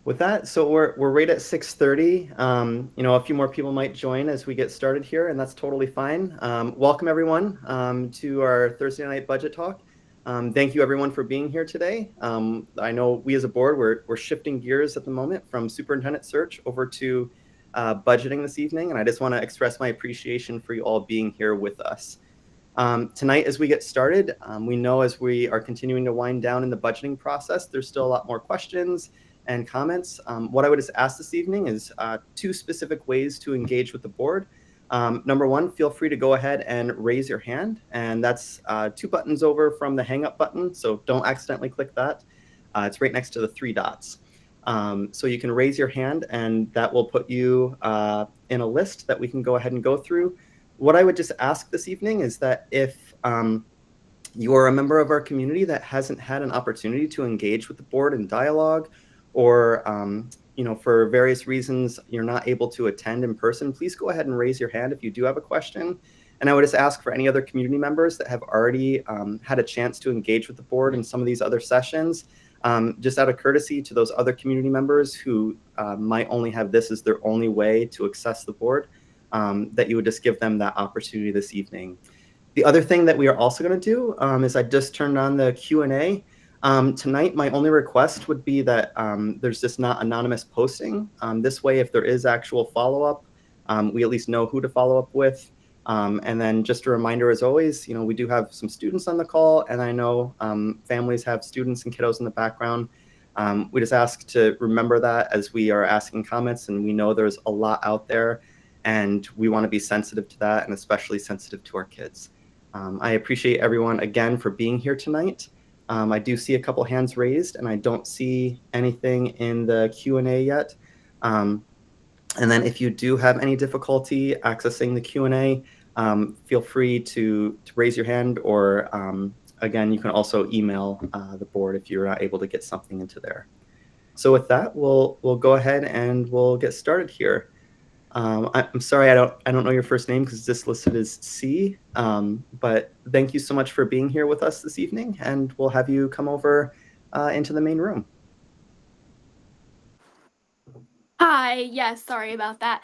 With that, so we're right at 6:30. A few more people might join as we get started here, and that's totally fine. Welcome everyone to our Thursday night budget talk. Thank you everyone for being here today. I know we as a board we're shifting gears at the moment from superintendent search over to budgeting this evening, and I just want to express my appreciation for you all being here with us. Tonight, as we get started, we know as we are continuing to wind down in the budgeting process, there's still a lot more questions and comments. What I would just ask this evening is two specific ways to engage with the board. Number one, feel free to go ahead and raise your hand, and that's two buttons over from the hang up button, so don't accidentally click that. It's right next to the three dots. So you can raise your hand, and that will put you in a list that we can go ahead and go through. What I would just ask this evening is that if you are a member of our community that hasn't had an opportunity to engage with the board in dialogue, or for various reasons you're not able to attend in person, please go ahead and raise your hand if you do have a question. And I would just ask for any other community members that have already had a chance to engage with the board in some of these other sessions, just out of courtesy to those other community members who might only have this as their only way to access the board, that you would just give them that opportunity this evening. The other thing that we are also going to do is I just turned on the Q&A. Tonight, my only request would be that there's just not anonymous posting. This way, if there is actual follow-up, we at least know who to follow up with. And then just a reminder, as always, we do have some students on the call, and I know families have students and kiddos in the background. We just ask to remember that as we are asking comments, and we know there's a lot out there, and we want to be sensitive to that, and especially sensitive to our kids. I appreciate everyone again for being here tonight. I do see a couple hands raised, and I don't see anything in the Q&A yet. And then if you do have any difficulty accessing the Q&A, feel free to raise your hand, or again, you can also email the board if you're not able to get something into there. So with that, we'll go ahead and we'll get started here. I'm sorry, I don't know your first name because this listed as C, but thank you so much for being here with us this evening, and we'll have you come over into the main room. Hi, yes, sorry about that.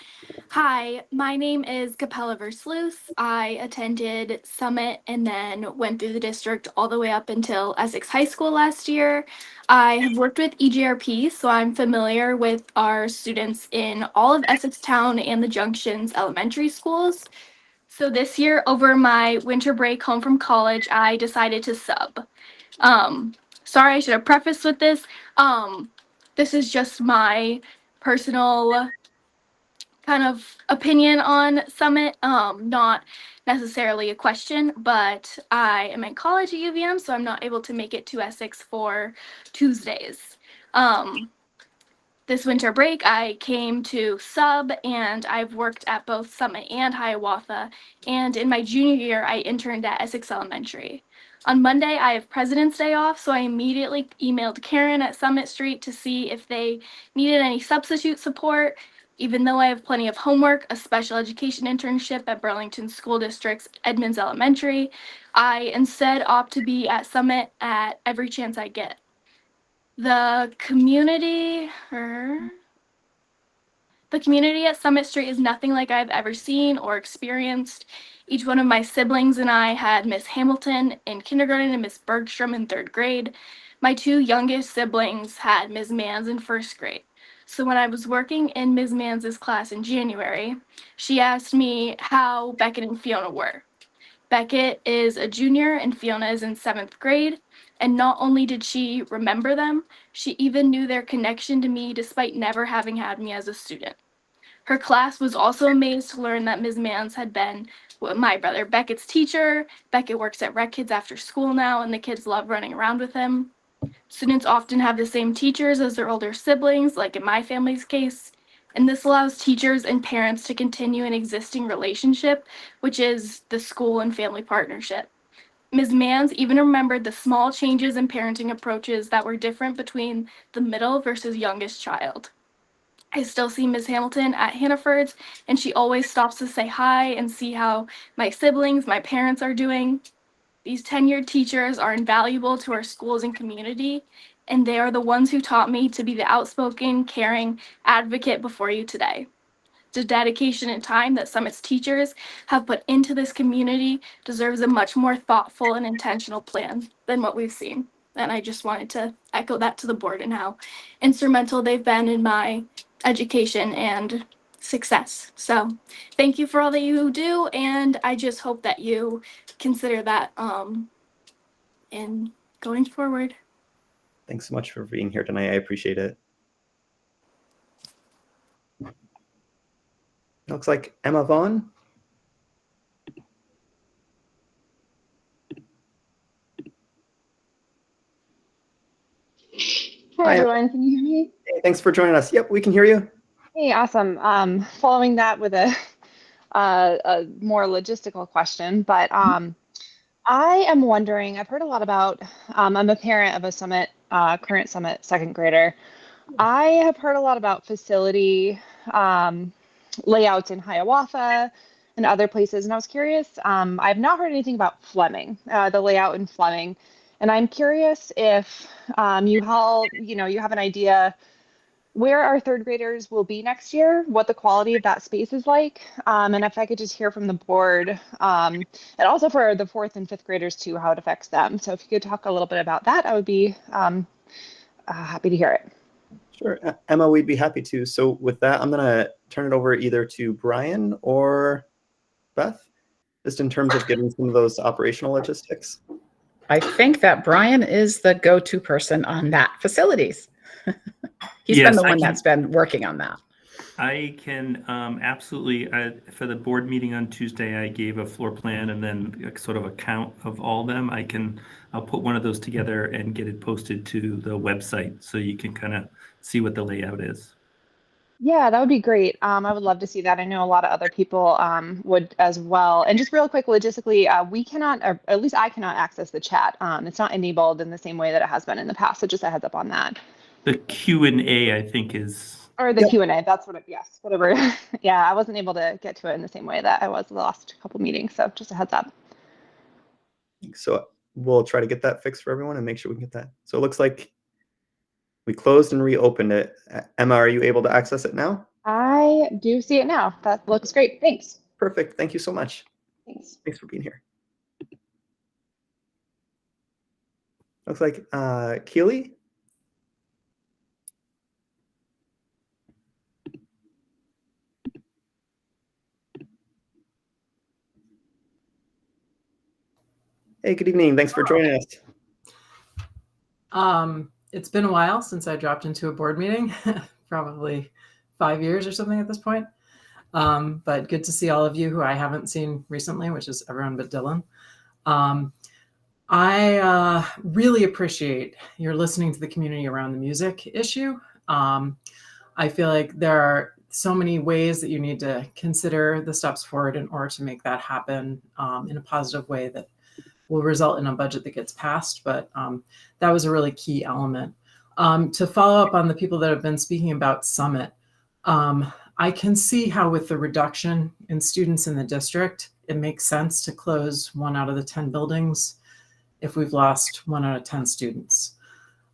Hi, my name is Capella Versluis. I attended Summit and then went through the district all the way up until Essex High School last year. I have worked with EGRP, so I'm familiar with our students in all of Essex Town and the Junctions elementary schools. So this year, over my winter break home from college, I decided to sub. Sorry, I should have prefaced with this. This is just my personal kind of opinion on Summit, not necessarily a question, but I am in college at UVM, so I'm not able to make it to Essex for Tuesdays. This winter break, I came to sub, and I've worked at both Summit and Hiawatha, and in my junior year, I interned at Essex Elementary. On Monday, I have President's Day off, so I immediately emailed Karen at Summit Street to see if they needed any substitute support. Even though I have plenty of homework, a special education internship at Burlington School District's Edmonds Elementary, I instead opt to be at Summit at every chance I get. The community at Summit Street is nothing like I've ever seen or experienced. Each one of my siblings and I had Miss Hamilton in kindergarten and Miss Bergstrom in third grade. My two youngest siblings had Ms. Manns in first grade. So when I was working in Ms. Manns' class in January, she asked me how Beckett and Fiona were. Beckett is a junior and Fiona is in seventh grade. And not only did she remember them, she even knew their connection to me despite never having had me as a student. Her class was also amazed to learn that Ms. Manns had been my brother Beckett's teacher. Beckett works at Rec Kids after school now, and the kids love running around with him. Students often have the same teachers as their older siblings, like in my family's case, and this allows teachers and parents to continue an existing relationship, which is the school and family partnership. Ms. Manns even remembered the small changes in parenting approaches that were different between the middle versus youngest child. I still see Ms. Hamilton at Hannaford's, and she always stops to say hi and see how my siblings, my parents are doing. These tenured teachers are invaluable to our schools and community, and they are the ones who taught me to be the outspoken, caring advocate before you today. The dedication and time that Summit's teachers have put into this community deserves a much more thoughtful and intentional plan than what we've seen. And I just wanted to echo that to the board and how instrumental they've been in my education and success. So thank you for all that you do, and I just hope that you consider that in going forward. Thanks so much for being here tonight. I appreciate it. Looks like Emma Vaughn. Hi, everyone. Can you hear me? Hey, thanks for joining us. Yep, we can hear you. Hey, awesome. Following that with a more logistical question, but I am wondering, I've heard a lot about, I'm a parent of a Summit, current Summit second grader. I have heard a lot about facility layouts in Hiawatha and other places, and I was curious, I've not heard anything about Fleming, the layout in Fleming, and I'm curious if you have an idea where our third graders will be next year, what the quality of that space is like, and if I could just hear from the board, and also for the fourth and fifth graders too, how it affects them. So if you could talk a little bit about that, I would be happy to hear it. Sure, Emma, we'd be happy to. So with that, I'm gonna turn it over either to Brian or Beth, just in terms of getting some of those operational logistics. I think that Brian is the go-to person on that facilities. He's been the one that's been working on that. I can absolutely, for the board meeting on Tuesday, I gave a floor plan and then sort of a count of all of them. I'll put one of those together and get it posted to the website so you can kind of see what the layout is. Yeah, that would be great. I would love to see that. I know a lot of other people would as well. And just real quick, logistically, we cannot, or at least I cannot access the chat. It's not enabled in the same way that it has been in the past. So just a heads up on that. The Q&A, I think, is... Or the Q&A, that's what it, yes, whatever. Yeah, I wasn't able to get to it in the same way that I was the last couple meetings. So just a heads up. So we'll try to get that fixed for everyone and make sure we can get that. So it looks like we closed and reopened it. Emma, are you able to access it now? I do see it now. That looks great. Thanks. Perfect. Thank you so much. Thanks. Thanks for being here. Looks like Keely. Hey, good evening. Thanks for joining us. It's been a while since I dropped into a board meeting, probably 5 years or something at this point. But good to see all of you who I haven't seen recently, which is everyone but Dylan. I really appreciate your listening to the community around the music issue. I feel like there are so many ways that you need to consider the steps forward in order to make that happen in a positive way that will result in a budget that gets passed. But that was a really key element. To follow up on the people that have been speaking about Summit, I can see how with the reduction in students in the district, it makes sense to close 1 out of the 10 buildings if we've lost 1 out of 10 students.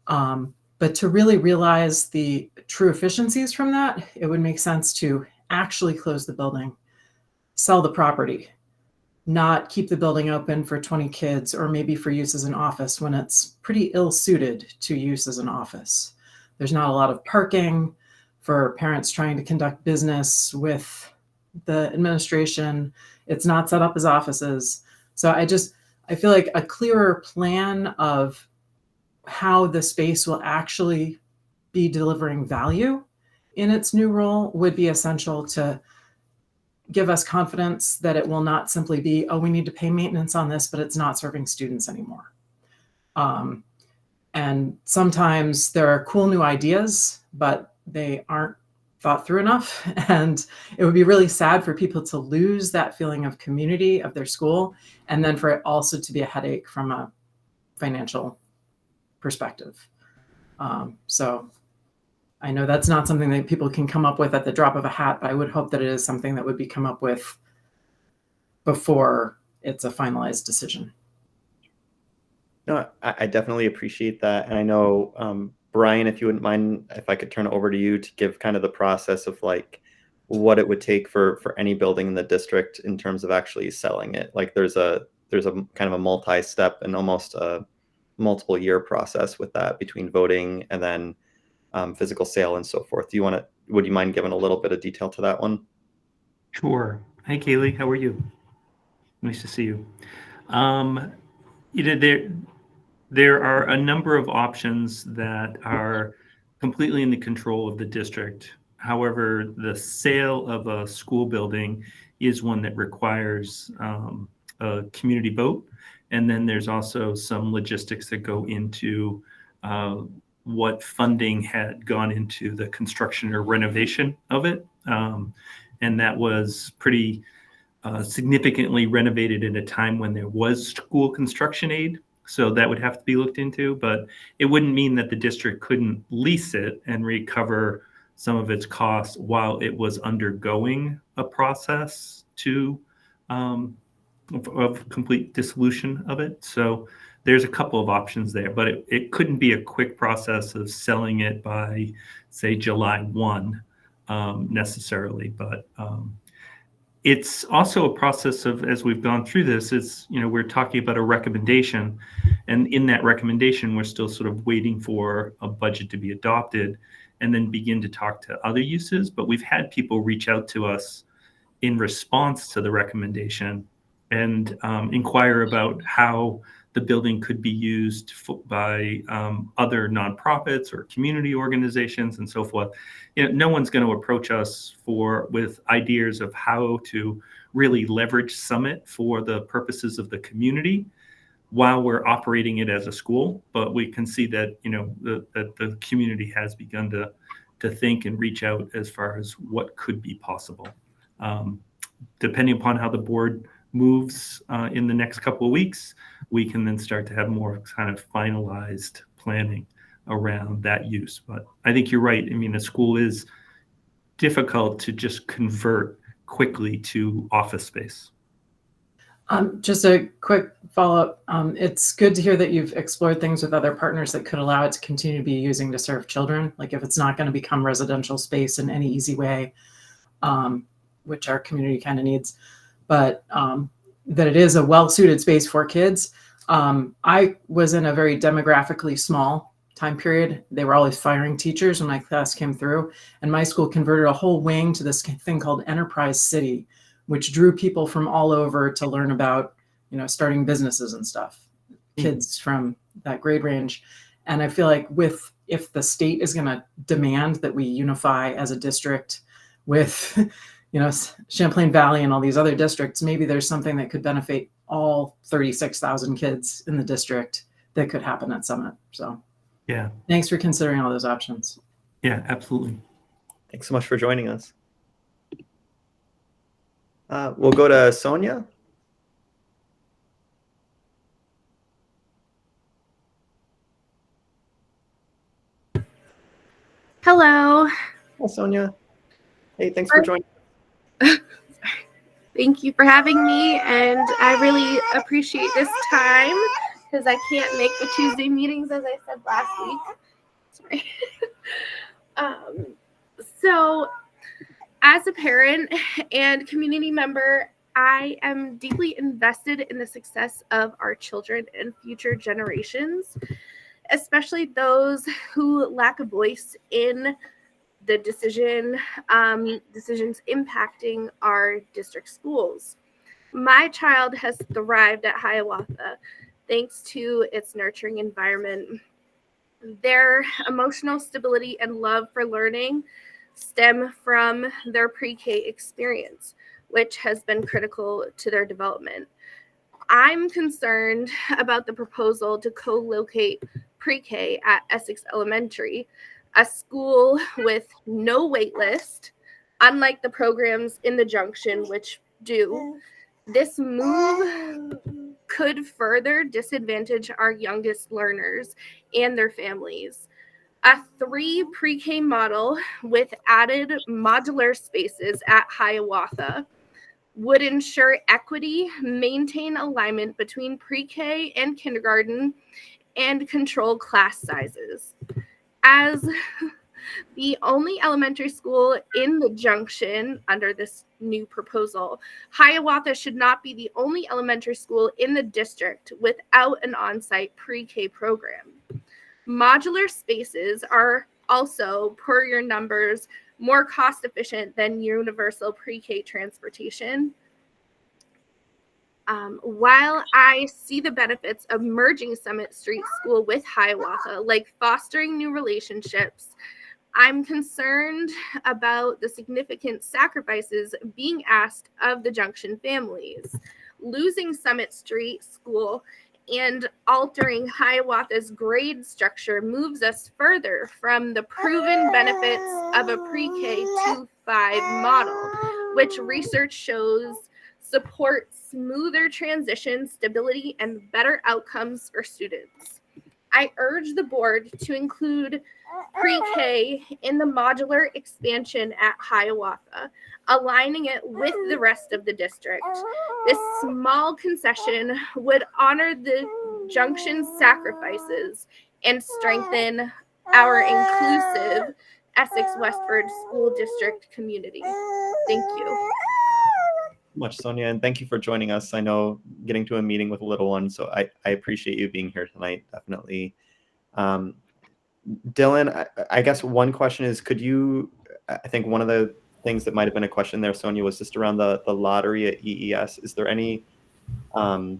But to really realize the true efficiencies from that, it would make sense to actually close the building, sell the property, not keep the building open for 20 kids or maybe for use as an office when it's pretty ill-suited to use as an office. There's not a lot of parking for parents trying to conduct business with the administration. It's not set up as offices. So I feel like a clearer plan of how the space will actually be delivering value in its new role would be essential to give us confidence that it will not simply be, oh, we need to pay maintenance on this, but it's not serving students anymore. And sometimes there are cool new ideas, but they aren't thought through enough. And it would be really sad for people to lose that feeling of community of their school, and then for it also to be a headache from a financial perspective. So I know that's not something that people can come up with at the drop of a hat, but I would hope that it is something that would be come up with before it's a finalized decision. No, I definitely appreciate that. And I know, Brian, if you wouldn't mind, if I could turn it over to you to give kind of the process of like what it would take for any building in the district in terms of actually selling it. Like there's a kind of a multi-step and almost a multiple year process with that between voting and then physical sale and so forth. Would you mind giving a little bit of detail to that one? Sure. Hey, Kaylee, how are you? Nice to see you. You know, there are a number of options that are completely in the control of the district. However, the sale of a school building is one that requires a community vote. And then there's also some logistics that go into what funding had gone into the construction or renovation of it. And that was pretty significantly renovated at a time when there was school construction aid. So that would have to be looked into, but it wouldn't mean that the district couldn't lease it and recover some of its costs while it was undergoing a process of complete dissolution of it. So there's a couple of options there, but it couldn't be a quick process of selling it by, say, July 1 necessarily. But it's also a process of, as we've gone through this, we're talking about a recommendation, and in that recommendation, we're still sort of waiting for a budget to be adopted and then begin to talk to other uses. But we've had people reach out to us in response to the recommendation and inquire about how the building could be used by other nonprofits or community organizations and so forth. No one's going to approach us with ideas of how to really leverage Summit for the purposes of the community while we're operating it as a school. But we can see that that the community has begun to think and reach out as far as what could be possible. Depending upon how the board moves in the next couple of weeks, we can then start to have more kind of finalized planning around that use. But I think you're right. I mean, the school is difficult to just convert quickly to office space. Just a quick follow-up. It's good to hear that you've explored things with other partners that could allow it to continue to be using to serve children. Like if it's not going to become residential space in any easy way, which our community kind of needs, but that it is a well-suited space for kids. I was in a very demographically small time period. They were always firing teachers when my class came through, and my school converted a whole wing to this thing called Enterprise City, which drew people from all over to learn about, starting businesses and stuff, kids from that grade range. And I feel like if the state is going to demand that we unify as a district with Champlain Valley and all these other districts, maybe there's something that could benefit all 36,000 kids in the district that could happen at Summit. So yeah, thanks for considering all those options. Yeah, absolutely. Thanks so much for joining us. We'll go to Sonia. Hello. Hi, Sonia. Hey, thanks for joining. Thank you for having me, and I really appreciate this time because I can't make the Tuesday meetings as I said last week. Sorry. So as a parent and community member, I am deeply invested in the success of our children and future generations, especially those who lack a voice in the decisions impacting our district schools. My child has thrived at Hiawatha thanks to its nurturing environment. Their emotional stability and love for learning stem from their pre-K experience, which has been critical to their development. I'm concerned about the proposal to co-locate pre-K at Essex Elementary, a school with no wait list, unlike the programs in the Junction, which do. This move could further disadvantage our youngest learners and their families. A 3 pre-K model with added modular spaces at Hiawatha would ensure equity, maintain alignment between pre-K and kindergarten, and control class sizes. As the only elementary school in the junction under this new proposal, Hiawatha should not be the only elementary school in the district without an on-site pre-K program. Modular spaces are also, per your numbers, more cost efficient than universal pre-K transportation. While I see the benefits of merging Summit Street School with Hiawatha, like fostering new relationships, I'm concerned about the significant sacrifices being asked of the Junction families. Losing Summit Street School and altering Hiawatha's grade structure moves us further from the proven benefits of a pre-K to 5 model, which research shows supports smoother transition, stability, and better outcomes for students. I urge the board to include pre-K in the modular expansion at Hiawatha, aligning it with the rest of the district. This small concession would honor the Junction's sacrifices and strengthen our inclusive Essex Westford School District community. Thank you. Much, Sonia, and thank you for joining us. I know getting to a meeting with a little one, so I appreciate you being here tonight, definitely. Dylan, I guess one question is, could you, I think one of the things that might have been a question there, Sonia, was just around the lottery at EES. Is there any, I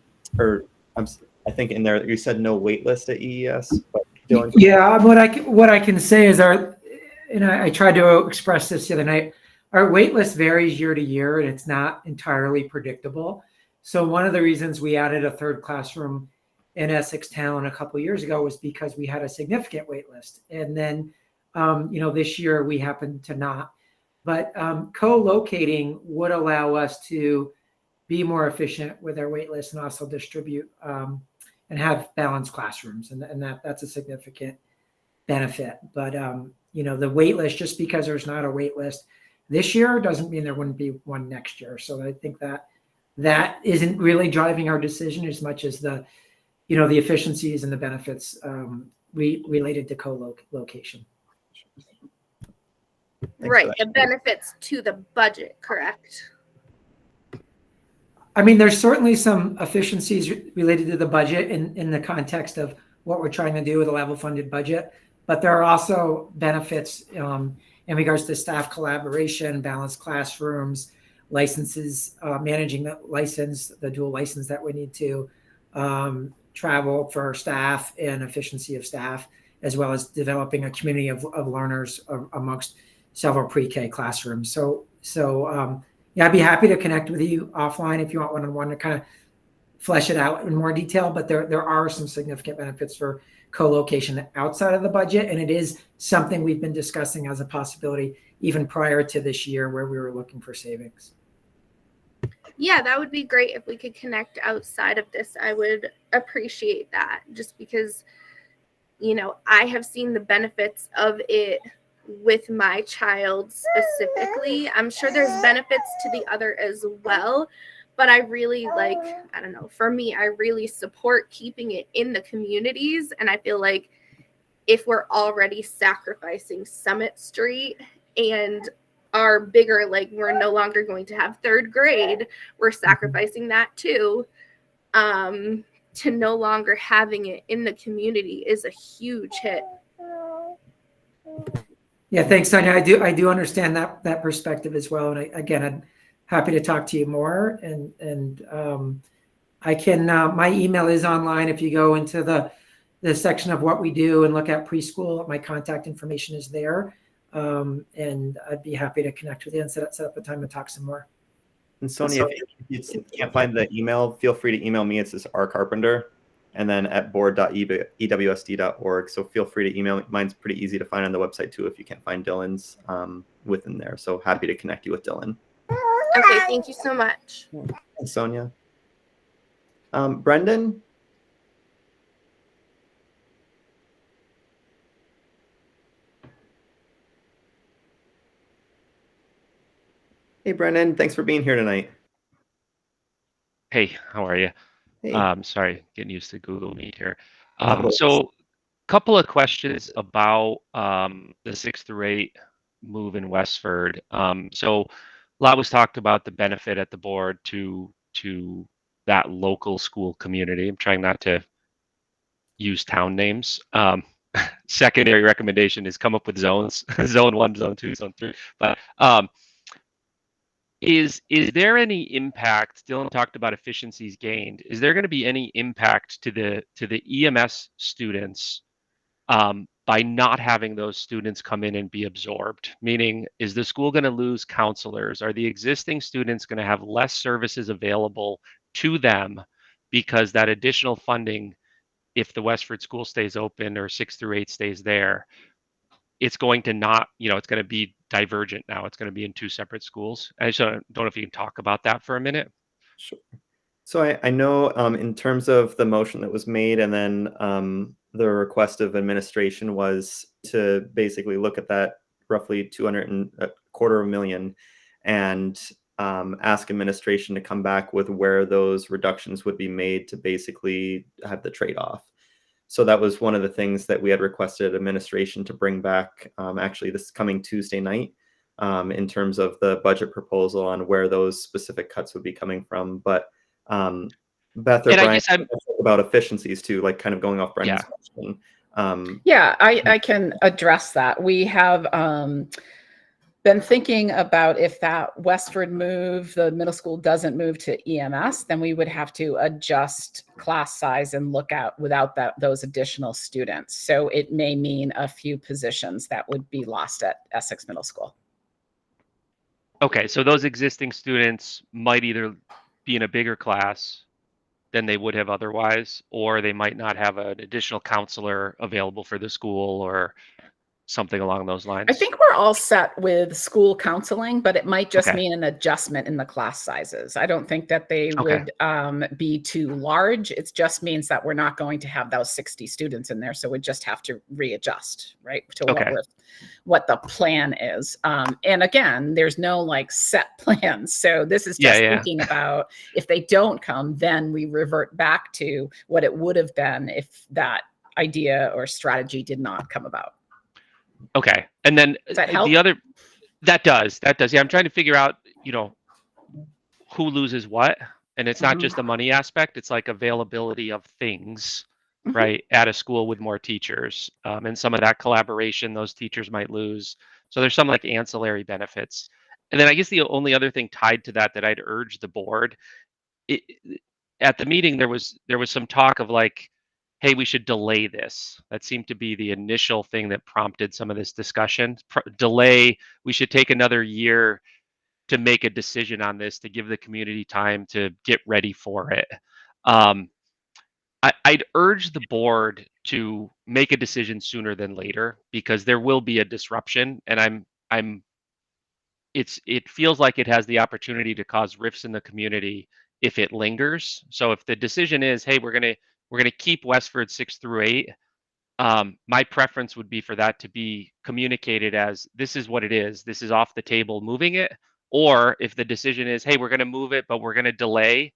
think in there, you said no wait list at EES, but Dylan. Yeah, what I can say is I tried to express this the other night. Our wait list varies year to year, and it's not entirely predictable. So one of the reasons we added a third classroom in Essex Town a couple of years ago was because we had a significant wait list. And then, this year we happened to not. But co-locating would allow us to be more efficient with our wait list and also distribute and have balanced classrooms. And that's a significant benefit. But, the wait list, just because there's not a wait list this year doesn't mean there wouldn't be one next year. So I think that isn't really driving our decision as much as the efficiencies and the benefits related to co-location. Right, the benefits to the budget, correct? I mean, there's certainly some efficiencies related to the budget in the context of what we're trying to do with a level funded budget, but there are also benefits in regards to staff collaboration, balanced classrooms, licenses, managing the dual license that we need to, travel for staff and efficiency of staff, as well as developing a community of learners amongst several pre-K classrooms. So I'd be happy to connect with you offline if you want one-on-one to kind of flesh it out in more detail, but there are some significant benefits for co-location outside of the budget. And it is something we've been discussing as a possibility even prior to this year where we were looking for savings. Yeah, that would be great if we could connect outside of this. I would appreciate that just because, I have seen the benefits of it with my child specifically. I'm sure there's benefits to the other as well, but I really for me, I really support keeping it in the communities. And I feel like if we're already sacrificing Summit Street and our bigger, we're no longer going to have third grade, we're sacrificing that too. To no longer having it in the community is a huge hit. Yeah, thanks, Sonia. I do understand that perspective as well. And I'm happy to talk to you more. And I can, my email is online. If you go into the section of what we do and look at preschool, my contact information is there. And I'd be happy to connect with you and set up a time to talk some more. And Sonia, if you can't find the email, feel free to email me. It's just rcarpenter and then at board.ewsd.org. So feel free to email me. Mine's pretty easy to find on the website too if you can't find Dylan's within there. So happy to connect you with Dylan. Okay, thank you so much. Thanks, Sonia. Brendan? Hey, Brendan, thanks for being here tonight. Hey, how are you? Hey. Sorry, getting used to Google Meet here. No worries. So couple of questions about the 6 through 8 move in Westford. So a lot was talked about the benefit at the board to that local school community. I'm trying not to use town names. Secondary recommendation is come up with zones, zone 1, zone 2, zone 3. But is there any impact? Dylan talked about efficiencies gained. Is there going to be any impact to the EMS students by not having those students come in and be absorbed? Meaning, is the school going to lose counselors? Are the existing students going to have less services available to them because that additional funding, if the Westford school stays open or 6 through 8 stays there, it's going to not, it's going to be divergent now. It's going to be in 2 separate schools. I just don't know if you can talk about that for a minute. Sure. So I know in terms of the motion that was made, and then the request of administration was to basically look at that roughly 225,000 and ask administration to come back with where those reductions would be made to basically have the trade-off. So that was one of the things that we had requested administration to bring back actually this coming Tuesday night in terms of the budget proposal on where those specific cuts would be coming from. But Beth or And Brian, I guess I'm about efficiencies too, like kind of going off Brendan's question. Yeah, I can address that. We have been thinking about if that Westford move, the middle school doesn't move to EMS, then we would have to adjust class size and look out without those additional students. So it may mean a few positions that would be lost at Essex Middle School. Okay, so those existing students might either be in a bigger class than they would have otherwise, or they might not have an additional counselor available for the school or something along those lines. I think we're all set with school counseling, but it might just Okay. mean an adjustment in the class sizes. I don't think that they Okay. would be too large. It just means that we're not going to have those 60 students in there. So we just have to readjust, right, to Okay. what the plan is. And again, there's no like set plans. So this is Yeah, just yeah. thinking about if they don't come, then we revert back to what it would have been if that idea or strategy did not come about. Okay. And then Does that help? the other, that does. Yeah, I'm trying to figure out, who loses what. And it's not just the money aspect, it's like availability of things, right, at a school with more teachers. And some of that collaboration those teachers might lose. So there's some like ancillary benefits. And then I guess the only other thing tied to that I'd urge the board, at the meeting, there was some talk of like, hey, we should delay this. That seemed to be the initial thing that prompted some of this discussion. Delay, we should take another year to make a decision on this, to give the community time to get ready for it. I'd urge the board to make a decision sooner than later, because there will be a disruption, and it feels like it has the opportunity to cause rifts in the community if it lingers. So if the decision is, hey, we're gonna keep Westford 6 through 8, my preference would be for that to be communicated as this is what it is. This is off the table, moving it. Or if the decision is, hey, we're going to move it, but we're going to delay,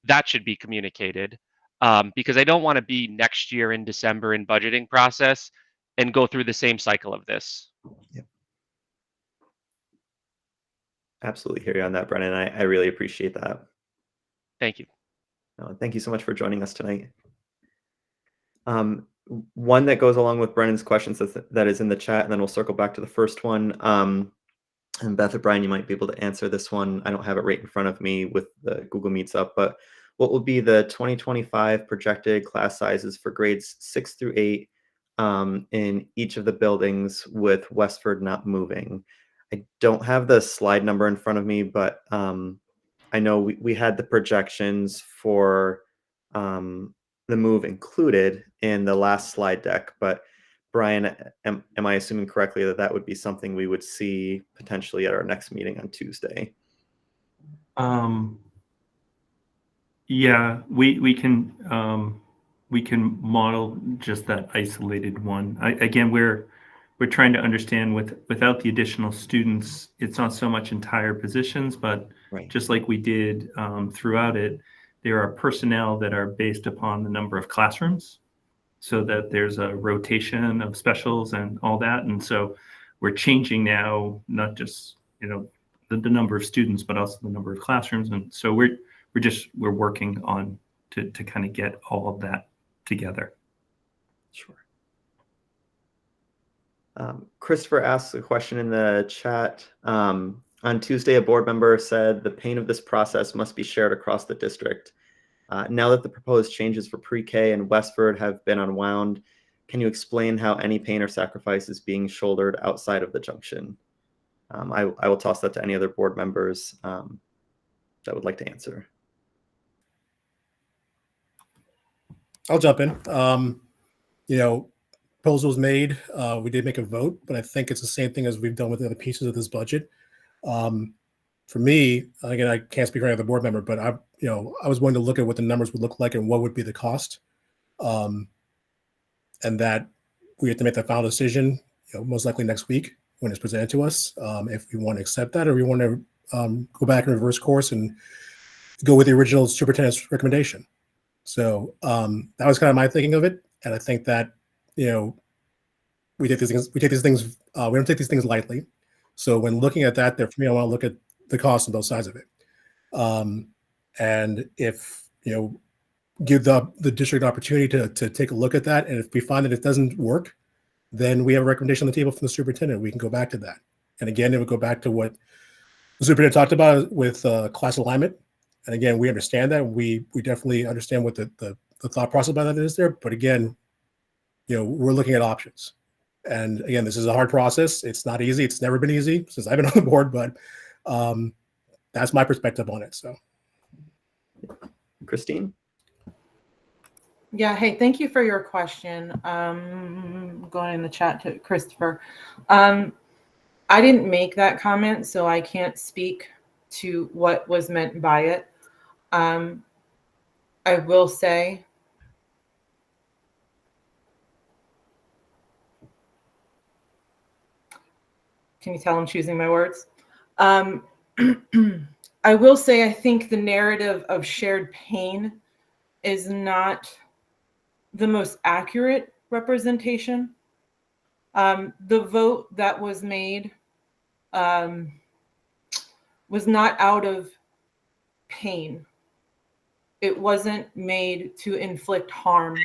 that should be communicated. Because I don't want to be next year in December in budgeting process and go through the same cycle of this. Yep. Absolutely hear you on that, Brennan. I really appreciate that. Thank you. Thank you so much for joining us tonight. One that goes along with Brennan's questions that is in the chat, and then we'll circle back to the first one. And Beth or Brian, you might be able to answer this one. I don't have it right in front of me with the Google Meets up, but what will be the 2025 projected class sizes for grades 6 through 8 in each of the buildings with Westford not moving? I don't have the slide number in front of me, but I know we had the projections for the move included in the last slide deck, but Brian, am I assuming correctly that would be something we would see potentially at our next meeting on Tuesday? Yeah, we can model just that isolated one. Again, we're we're trying to understand without the additional students, it's not so much entire positions, but Right. just like we did throughout it, there are personnel that are based upon the number of classrooms, so that there's a rotation of specials and all that. And so we're changing now, not just, you know, the number of students, but also the number of classrooms. And so we're working on to kind of get all of that together. Sure. Christopher asked a question in the chat. On Tuesday, a board member said the pain of this process must be shared across the district. Now that the proposed changes for pre-K and Westford have been unwound, can you explain how any pain or sacrifice is being shouldered outside of the junction? I will toss that to any other board members that would like to answer. I'll jump in. You know, proposals made. We did make a vote, but I think it's the same thing as we've done with the other pieces of this budget. For me, again, I can't speak for any other board member, but I was willing to look at what the numbers would look like and what would be the cost, and that we have to make that final decision, most likely next week when it's presented to us, if we want to accept that or we want to go back and reverse course and go with the original superintendent's recommendation. So that was kind of my thinking of it, and I think that we take these things. We don't take these things lightly. So when looking at that, there for me, I want to look at the cost on both sides of it, and if give the district an opportunity to take a look at that, and if we find that it doesn't work, then we have a recommendation on the table from the superintendent. We can go back to that, and again, it would go back to what the superintendent talked about with class alignment. And again, we understand that. We definitely understand what the thought process about that is there. But again, we're looking at options. And again, this is a hard process. It's not easy. It's never been easy since I've been on the board, but that's my perspective on it. So, Christine? Yeah, hey, thank you for your question. Going in the chat to Christopher. I didn't make that comment, so I can't speak to what was meant by it. I will say, can you tell I'm choosing my words? I will say I think the narrative of shared pain is not the most accurate representation. The vote that was made was not out of pain. It wasn't made to inflict harm.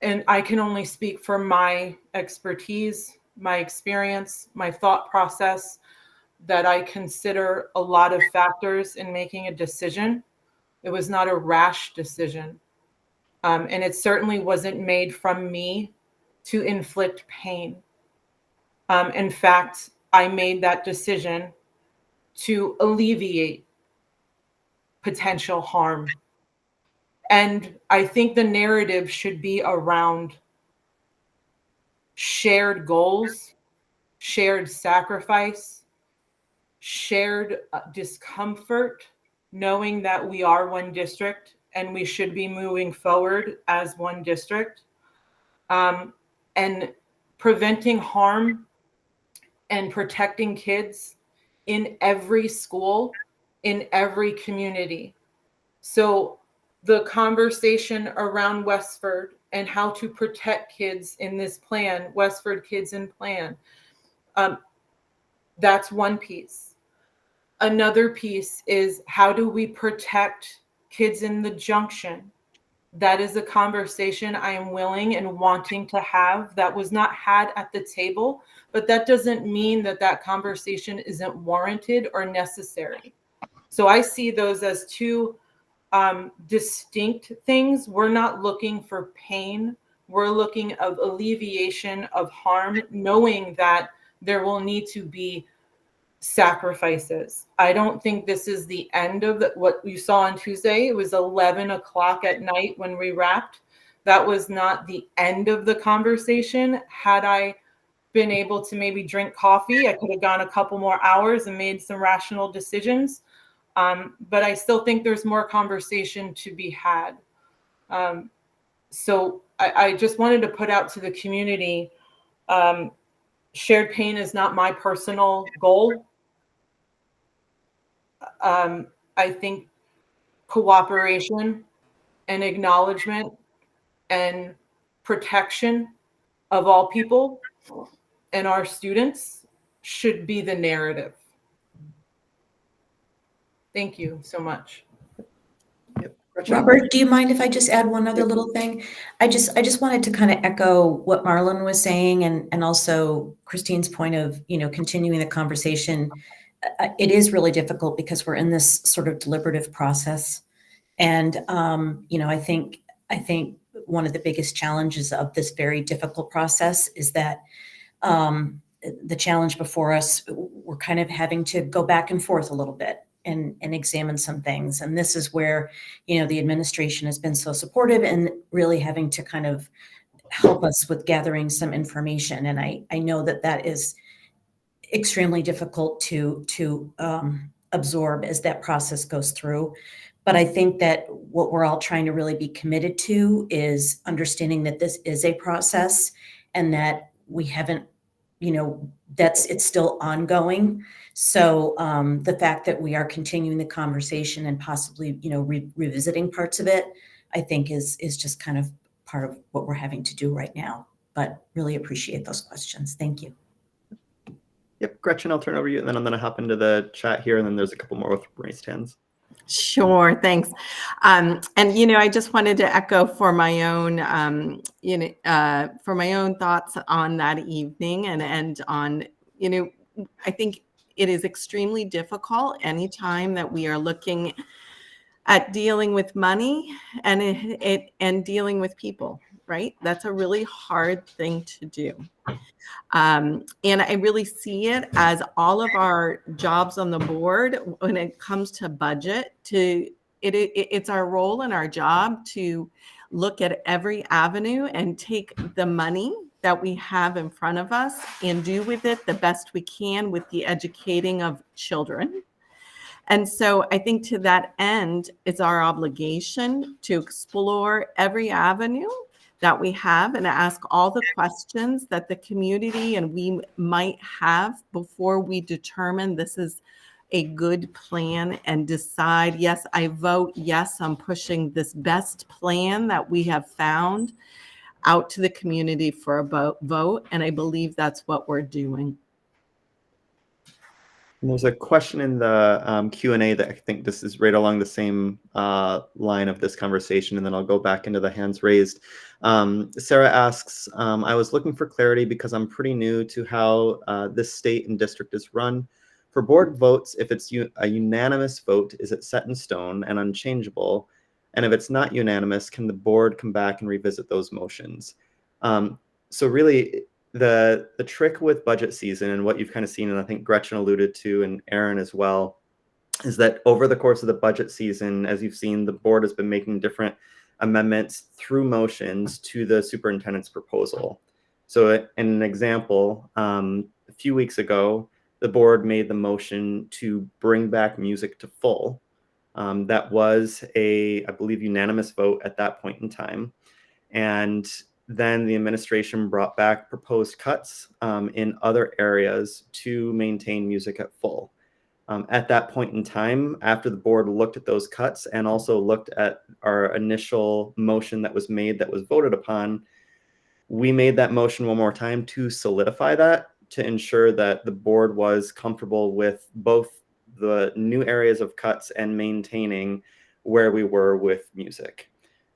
And I can only speak for my expertise, my experience, my thought process, that I consider a lot of factors in making a decision. It was not a rash decision. And it certainly wasn't made from me to inflict pain. In fact, I made that decision to alleviate potential harm. And I think the narrative should be around shared goals, shared sacrifice, shared discomfort, knowing that we are one district and we should be moving forward as one district, and preventing harm and protecting kids in every school, in every community. So the conversation around Westford and how to protect kids in this plan, Westford Kids in Plan, that's one piece. Another piece is how do we protect kids in the junction? That is a conversation I am willing and wanting to have that was not had at the table, but that doesn't mean that that conversation isn't warranted or necessary. So I see those as two distinct things. We're not looking for pain. We're looking of alleviation of harm, knowing that there will need to be sacrifices. I don't think this is the end of what you saw on Tuesday. It was 11 o'clock at night when we wrapped. That was not the end of the conversation. Had I been able to maybe drink coffee, I could have gone a couple more hours and made some rational decisions. But I still think there's more conversation to be had. So I just wanted to put out to the community, shared pain is not my personal goal. I think cooperation and acknowledgement and protection of all people and our students should be the narrative. Thank you so much. Robert, do you mind if I just add one other little thing? I just wanted to kind of echo what Marlon was saying, and also Christine's point of, continuing the conversation. It is really difficult because we're in this sort of deliberative process. And, I think one of the biggest challenges of this very difficult process is that the challenge before us, we're kind of having to go back and forth a little bit and examine some things. And this is where, the administration has been so supportive and really having to kind of help us with gathering some information. And I know that is extremely difficult to absorb as that process goes through. But I think that what we're all trying to really be committed to is understanding that this is a process and that we haven't, it's still ongoing. So the fact that we are continuing the conversation and possibly, revisiting parts of it, I think is just kind of part of what we're having to do right now. But really appreciate those questions. Thank you. Yep, Gretchen, I'll turn over to you, and then I'm going to hop into the chat here, and then there's a couple more with raised hands. Sure, thanks. And I just wanted to echo for my own, thoughts on that evening, and on, I think it is extremely difficult anytime that we are looking at dealing with money and dealing with people, right? That's a really hard thing to do. And I really see it as all of our jobs on the board when it comes to budget. It's our role and our job to look at every avenue and take the money that we have in front of us and do with it the best we can with the educating of children. And so I think to that end, it's our obligation to explore every avenue that we have and ask all the questions that the community and we might have before we determine this is a good plan and decide, yes, I vote, yes, I'm pushing this best plan that we have found out to the community for a vote. And I believe that's what we're doing. And there's a question in the Q&A that I think this is right along the same line of this conversation, and then I'll go back into the hands raised. Sarah asks, I was looking for clarity because I'm pretty new to how this state and district is run. For board votes, if it's a unanimous vote, is it set in stone and unchangeable? And if it's not unanimous, can the board come back and revisit those motions? So really, the trick with budget season and what you've kind of seen, and I think Gretchen alluded to, and Aaron as well, is that over the course of the budget season, as you've seen, the board has been making different amendments through motions to the superintendent's proposal. So in an example, a few weeks ago, the board made the motion to bring back music to full. That was I believe, unanimous vote at that point in time. And then the administration brought back proposed cuts in other areas to maintain music at full. At that point in time, after the board looked at those cuts and also looked at our initial motion that was made that was voted upon, we made that motion one more time to solidify that, to ensure that the board was comfortable with both the new areas of cuts and maintaining where we were with music.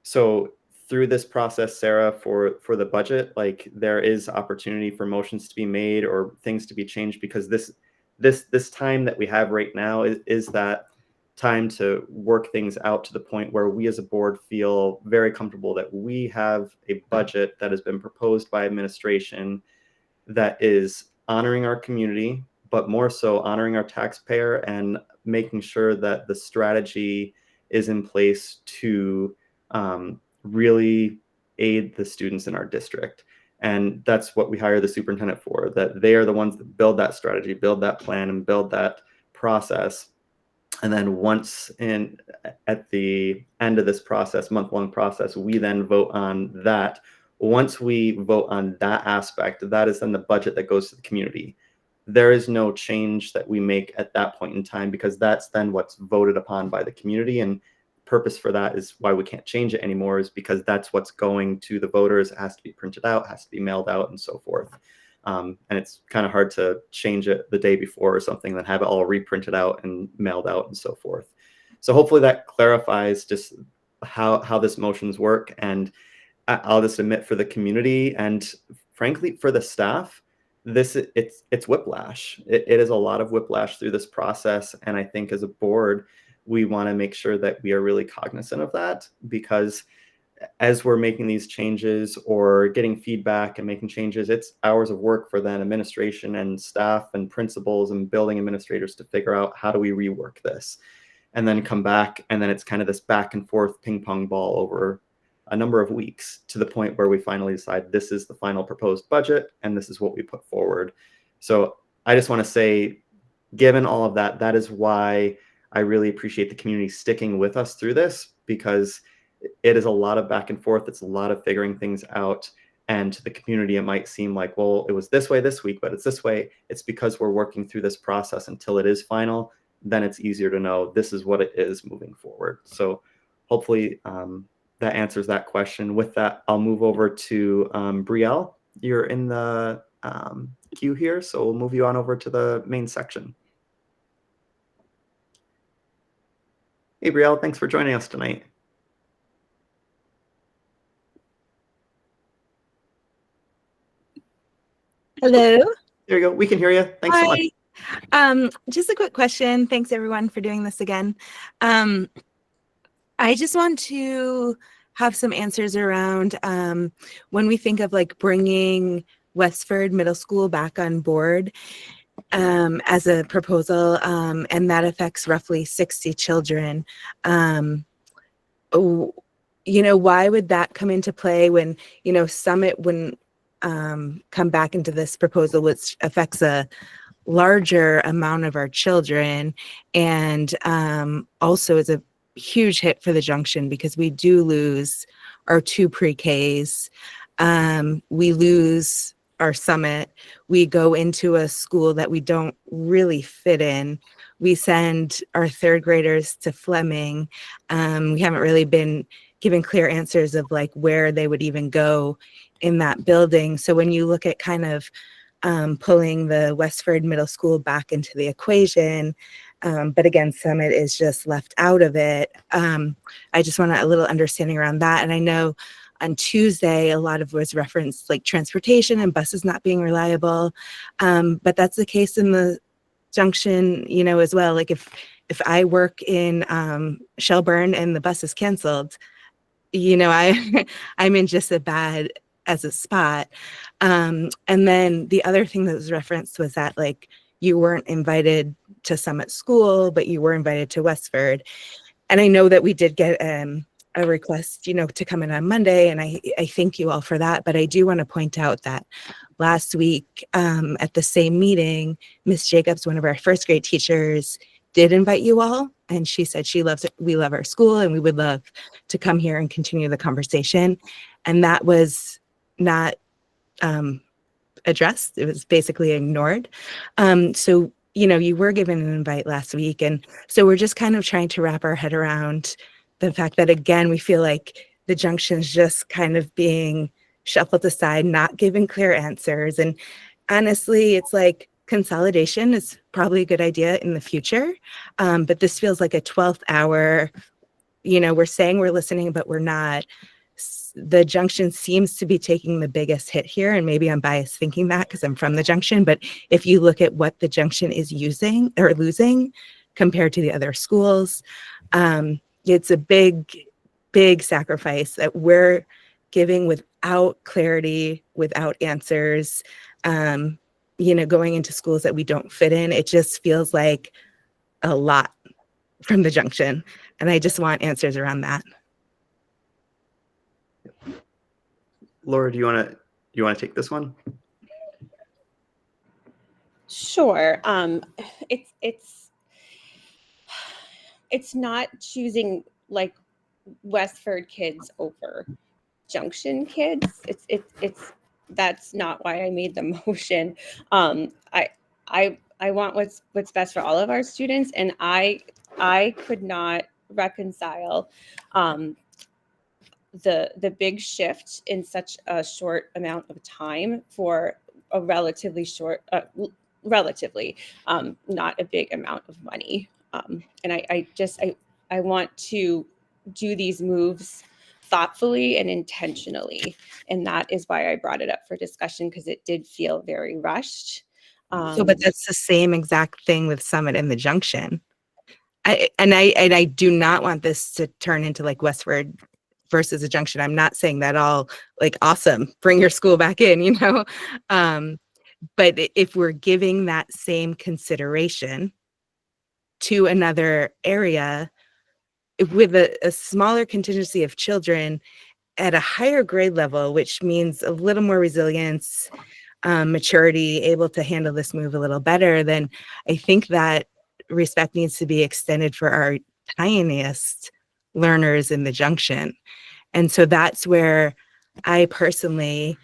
So through this process, Sarah, for the budget, like, there is opportunity for motions to be made or things to be changed, because this time that we have right now is that time to work things out to the point where we as a board feel very comfortable that we have a budget that has been proposed by administration that is honoring our community, but more so honoring our taxpayer and making sure that the strategy is in place to really aid the students in our district. And that's what we hire the superintendent for, that they are the ones that build that strategy, build that plan, and build that process. And then once at the end of this process, month-long process, we then vote on that Once we vote on that aspect, that is then the budget that goes to the community. There is no change that we make at that point in time, because that's then what's voted upon by the community. And purpose for that is why we can't change it anymore, is because that's what's going to the voters. It has to be printed out, has to be mailed out, and so forth. And it's kind of hard to change it the day before or something, then have it all reprinted out and mailed out and so forth. So hopefully that clarifies just how this motions work. And I'll just admit, for the community and frankly for the staff, it's whiplash. It is a lot of whiplash through this process. And I think as a board, we want to make sure that we are really cognizant of that, because as we're making these changes or getting feedback and making changes, it's hours of work for then administration and staff and principals and building administrators to figure out how do we rework this, and then come back. And then it's kind of this back and forth ping pong ball over a number of weeks, to the point where we finally decide this is the final proposed budget and this is what we put forward. So I just want to say, given all of that, that is why I really appreciate the community sticking with us through this, because it is a lot of back and forth. It's a lot of figuring things out. And to the community, it might seem like, well, it was this way this week, but it's this way. It's because we're working through this process until it is final. Then it's easier to know this is what it is moving forward. So hopefully that answers that question. With that, I'll move over to Brielle. You're in the queue here, so we'll move you on over to the main section. Hey, Brielle, thanks for joining us tonight. Hello. There you go. We can hear you. Thanks so much. Just a quick question. Thanks everyone for doing this again. I just want to have some answers around when we think of like bringing Westford Middle School back on board as a proposal, and that affects roughly 60 children. You know, why would that come into play when, you know, Summit wouldn't come back into this proposal, which affects a larger amount of our children, and also is a huge hit for the Junction, because we do lose our 2 pre-Ks. We lose our Summit. We go into a school that we don't really fit in. We send our 3rd graders to Fleming. We haven't really been given clear answers of like where they would even go in that building. So when you look at kind of pulling the Westford Middle School back into the equation, but again, Summit is just left out of it. I just want a little understanding around that. And I know on Tuesday, a lot of was referenced like transportation and buses not being reliable. But that's the case in the Junction, you know, as well. Like if I work in Shelburne and the bus is canceled, you know, I'm in just as bad as a spot. And then the other thing that was referenced was that like you weren't invited to Summit School, but you were invited to Westford. And I know that we did get a request, you know, to come in on Monday, and I thank you all for that. But I do want to point out that last week at the same meeting, Miss Jacobs, one of our 1st grade teachers, did invite you all, and she said she loves it. We love our school and we would love to come here and continue the conversation. And that was not addressed. It was basically ignored. So, you know, you were given an invite last week. And so we're just kind of trying to wrap our head around the fact that, again, we feel like the Junction's just kind of being shuffled aside, not giving clear answers. And honestly, it's like consolidation is probably a good idea in the future. But this feels like a 12th hour, you know, we're saying we're listening, but we're not. The Junction seems to be taking the biggest hit here. And maybe I'm biased thinking that because I'm from the Junction. But if you look at what the Junction is using or losing compared to the other schools, it's a big, big sacrifice that we're giving without clarity, without answers, you know, going into schools that we don't fit in. It just feels like a lot from the Junction. And I just want answers around that. Laura, do you want to take this one? Sure. It's not choosing like Westford kids over Junction kids. It's that's not why I made the motion. I want what's best for all of our students, and I could not reconcile the big shift in such a short amount of time for a relatively short, not a big amount of money. And I want to do these moves thoughtfully and intentionally, and that is why I brought it up for discussion, because it did feel very rushed. So, but that's the same exact thing with Summit and the Junction. I do not want this to turn into like Westward versus a Junction. I'm not saying that all like awesome, bring your school back in, you know. But if we're giving that same consideration to another area with a smaller contingency of children at a higher grade level, which means a little more resilience, maturity, able to handle this move a little better, then I think that respect needs to be extended for our tiniest learners in the Junction. And so that's where I personally,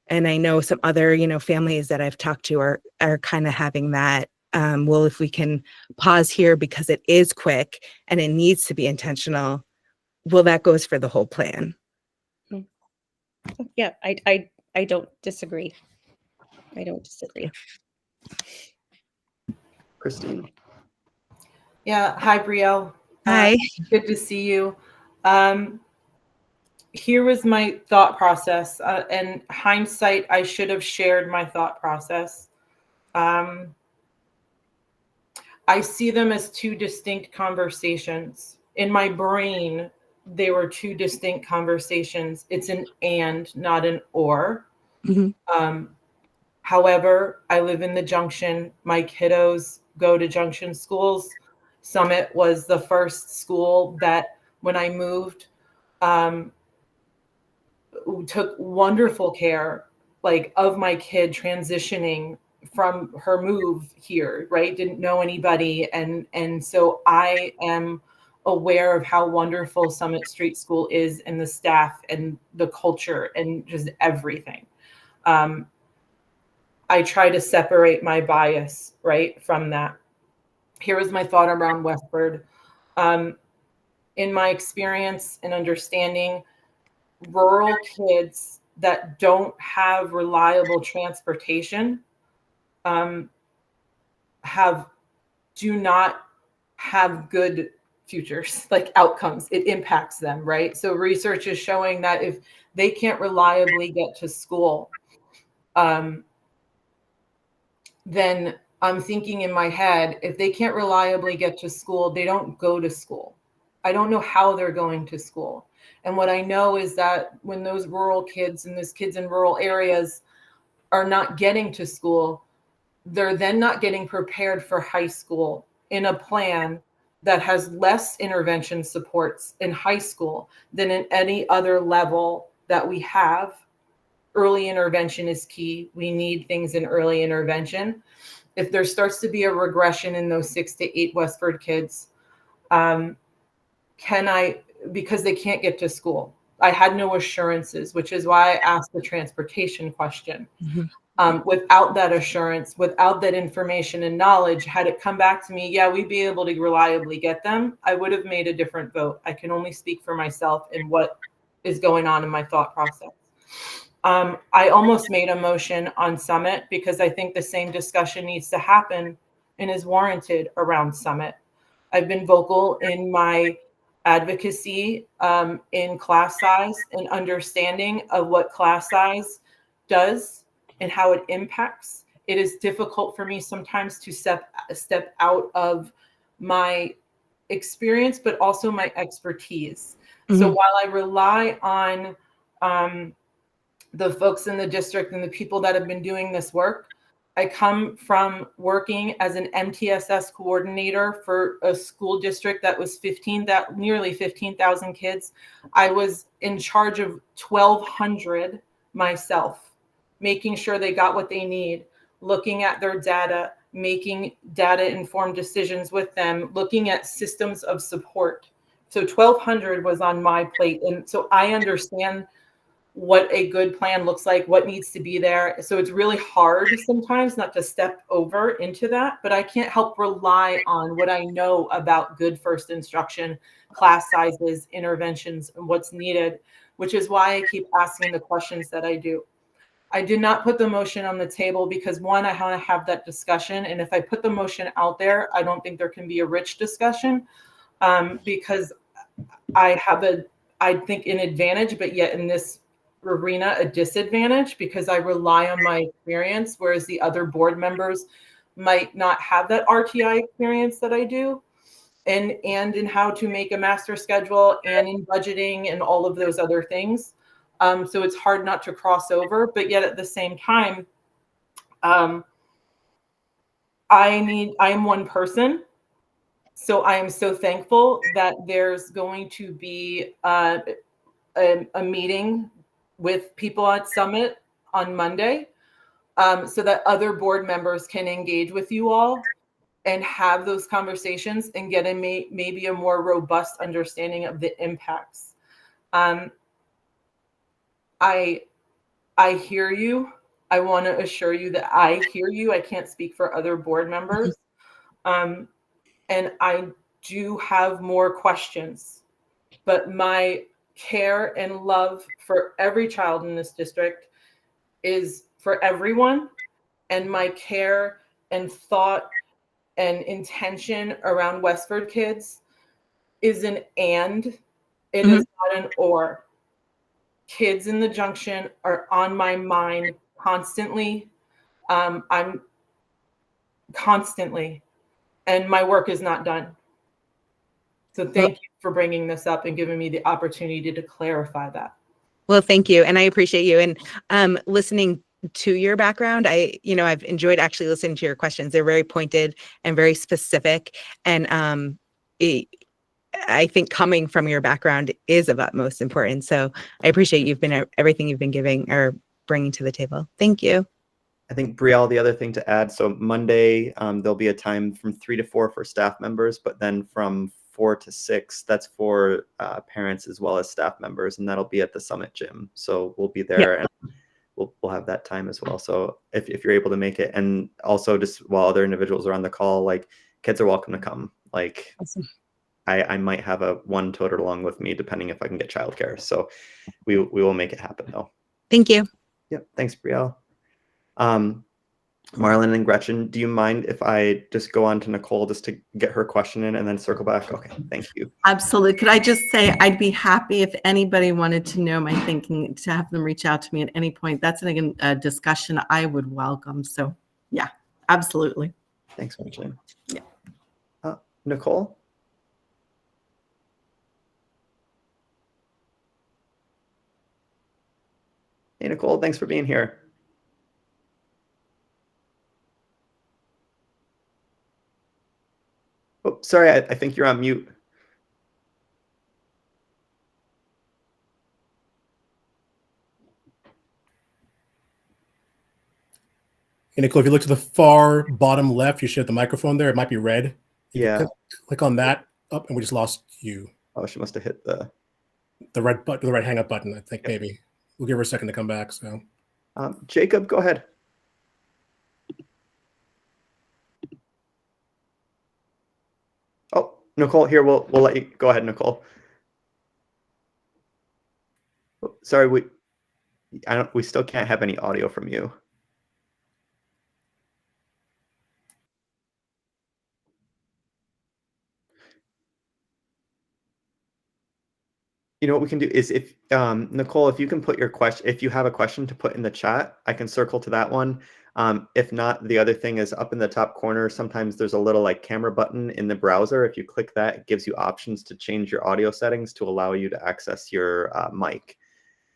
and I know some other, you know, families that I've talked to are kind of having that, well, if we can pause here because it is quick and it needs to be intentional, well, that goes for the whole plan. Yeah, I don't disagree. I don't disagree. Christine. Yeah. Hi, Brielle. Hi. Good to see you. Here was my thought process. And hindsight, I should have shared my thought process. I see them as two distinct conversations. In my brain, they were two distinct conversations. It's an and, not an or. Mm-hmm. However, I live in the Junction. My kiddos go to Junction schools. Summit was the first school that, when I moved, took wonderful care, like, of my kid transitioning from her move here, right? Didn't know anybody. And so I am aware of how wonderful Summit Street School is, and the staff and the culture and just everything. I try to separate my bias, right, from that. Here is my thought around Westford. In my experience and understanding, rural kids that don't have reliable transportation do not have good futures, like outcomes. It impacts them, right? So research is showing that if they can't reliably get to school, then I'm thinking in my head, if they can't reliably get to school, they don't go to school. I don't know how they're going to school. And what I know is that when those rural kids and those kids in rural areas are not getting to school, they're then not getting prepared for high school in a plan that has less intervention supports in high school than in any other level that we have. Early intervention is key. We need things in early intervention. If there starts to be a regression in those 6 to 8 Westford kids, because they can't get to school. I had no assurances, which is why I asked the transportation question. Mm-hmm. Without that assurance, without that information and knowledge, had it come back to me, yeah, we'd be able to reliably get them, I would have made a different vote. I can only speak for myself and what is going on in my thought process. I almost made a motion on Summit because I think the same discussion needs to happen and is warranted around Summit. I've been vocal in my advocacy in class size and understanding of what class size does and how it impacts. It is difficult for me sometimes to step out of my experience, but also my expertise. Mm-hmm. So while I rely on the folks in the district and the people that have been doing this work, I come from working as an MTSS coordinator for a school district that was nearly 15,000 kids. I was in charge of 1,200 myself, making sure they got what they need, looking at their data, making data-informed decisions with them, looking at systems of support. So 1,200 was on my plate. And so I understand what a good plan looks like, what needs to be there. So it's really hard sometimes not to step over into that, but I can't help rely on what I know about good first instruction, class sizes, interventions, and what's needed, which is why I keep asking the questions that I do. I did not put the motion on the table because, one, I want to have that discussion. And if I put the motion out there, I don't think there can be a rich discussion because I have I think, an advantage, but yet in this arena, a disadvantage because I rely on my experience, whereas the other board members might not have that RTI experience that I do. And in how to make a master schedule and in budgeting and all of those other things. So it's hard not to cross over, but yet at the same time, I am one person. So I am so thankful that there's going to be a meeting with people at Summit on Monday so that other board members can engage with you all and have those conversations and get maybe a more robust understanding of the impacts. I hear you. I want to assure you that I hear you. I can't speak for other board members. And I do have more questions, but my care and love for every child in this district is for everyone. And my care and thought and intention around Westford kids is an and, it is not an or. Kids in the Junction are on my mind constantly. I'm constantly, and my work is not done. So thank you for bringing this up and giving me the opportunity to clarify that. Well, thank you. And I appreciate you. And listening to your background, I've enjoyed actually listening to your questions. They're very pointed and very specific. And I think coming from your background is of utmost importance. So I appreciate everything you've been giving or bringing to the table. Thank you. I think, Brielle, the other thing to add, so Monday, there'll be a time from 3 to 4 for staff members, but then from 4 to 6, that's for parents as well as staff members, and that'll be at the Summit Gym. So we'll be there and we'll have that time as well. So if you're able to make it, and also just while other individuals are on the call, like kids are welcome to come. Like awesome. I might have one toter along with me, depending if I can get childcare. So we will make it happen though. Thank you. Yep. Thanks, Brielle. Marlon and Gretchen, do you mind if I just go on to Nicole just to get her question in and then circle back? Okay, thank you. Absolutely. Could I just say I'd be happy if anybody wanted to know my thinking, to have them reach out to me at any point. That's a discussion I would welcome. So yeah, absolutely. Thanks, Gretchen. Yeah. Nicole? Hey, Nicole, thanks for being here. Oh, sorry, I think you're on mute. Hey, Nicole, if you look to the far bottom left, you should have the microphone there. It might be red. Yeah. Click on that up, and we just lost you. Oh, she must have hit the red button, the red hang up button, I think. Maybe. We'll give her a second to come back. So, Jacob, go ahead. Oh, Nicole, here, we'll let you go ahead, Nicole. Oh, sorry, we still can't have any audio from you. You know what we can do is if Nicole, if you can put your question, if you have a question to put in the chat, I can circle to that one. If not, the other thing is up in the top corner. Sometimes there's a little like camera button in the browser. If you click that, it gives you options to change your audio settings to allow you to access your mic.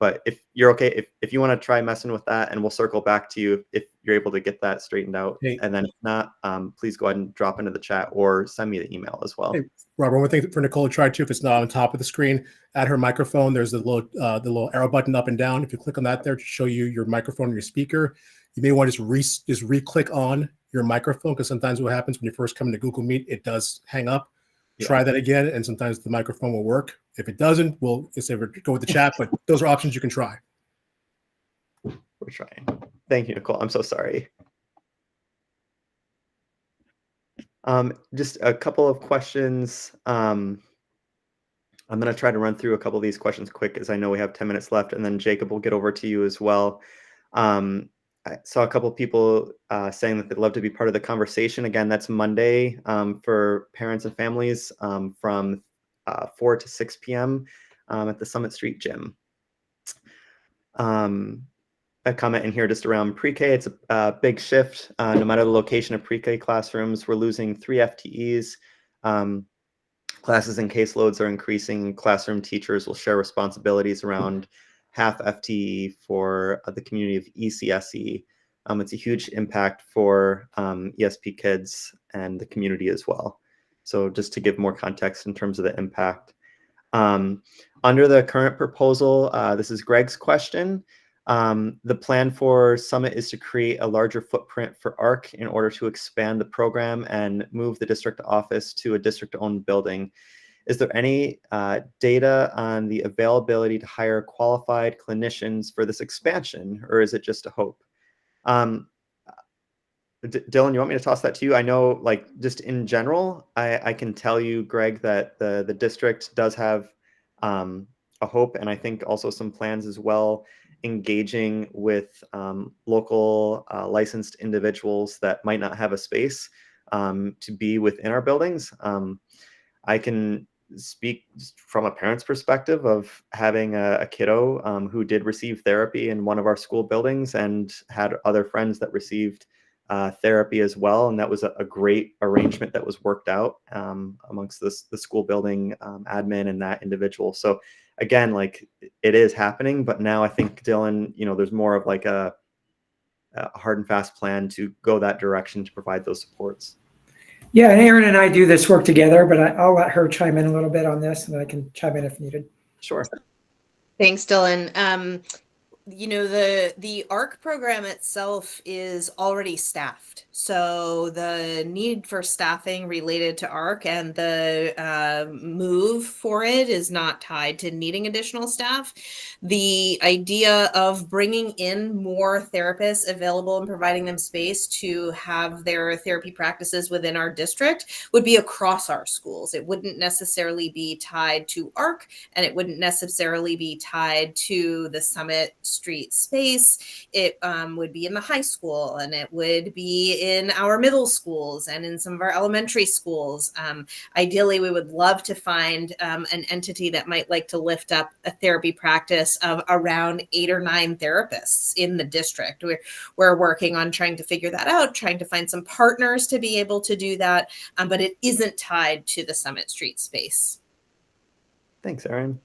But if you're okay, if you want to try messing with that, and we'll circle back to you if you're able to get that straightened out. Hey. And then if not, please go ahead and drop into the chat or send me the email as well. Hey, Robert, one thing for Nicole to try too, if it's not on top of the screen, at her microphone, there's the little arrow button up and down. If you click on that there to show you your microphone and your speaker, you may want to just re-click on your microphone, because sometimes what happens when you first come into Google Meet, it does hang up. Yeah. Try that again, and sometimes the microphone will work. If it doesn't, we'll go with the chat, but those are options you can try. We're trying. Thank you, Nicole. I'm so sorry. Just a couple of questions. I'm going to try to run through a couple of these questions quick, as I know we have 10 minutes left, and then Jacob will get over to you as well. I saw a couple of people saying that they'd love to be part of the conversation. Again, that's Monday for parents and families from 4 to 6 p.m. At the Summit Street Gym. A comment in here just around pre-K. It's a big shift. No matter the location of pre-K classrooms, we're losing 3 FTEs. Classes and caseloads are increasing. Classroom teachers will share responsibilities around half FTE for the community of ECSE. It's a huge impact for ESP kids and the community as well. So just to give more context in terms of the impact. Under the current proposal, this is Greg's question. The plan for Summit is to create a larger footprint for ARC in order to expand the program and move the district office to a district-owned building. Is there any data on the availability to hire qualified clinicians for this expansion, or is it just a hope? Dylan, you want me to toss that to you? I know, like, just in general, I can tell you, Greg, that the district does have a hope, and I think also some plans as well, engaging with local licensed individuals that might not have a space to be within our buildings. I can speak from a parent's perspective of having a kiddo who did receive therapy in one of our school buildings and had other friends that received therapy as well. And that was a great arrangement that was worked out amongst the school building admin and that individual. So again, like, it is happening, but now I think, Dylan, there's more of like a hard and fast plan to go that direction to provide those supports. Yeah, and Erin and I do this work together, but I'll let her chime in a little bit on this, and I can chime in if needed. Sure. Thanks, Dylan. The ARC program itself is already staffed. So the need for staffing related to ARC and the move for it is not tied to needing additional staff. The idea of bringing in more therapists available and providing them space to have their therapy practices within our district would be across our schools. It wouldn't necessarily be tied to ARC, and it wouldn't necessarily be tied to the Summit Street space. It would be in the high school, and it would be in our middle schools and in some of our elementary schools. Ideally, we would love to find an entity that might like to lift up a therapy practice of around 8 or 9 therapists in the district. We're working on trying to figure that out, trying to find some partners to be able to do that, but it isn't tied to the Summit Street space. Thanks, Erin.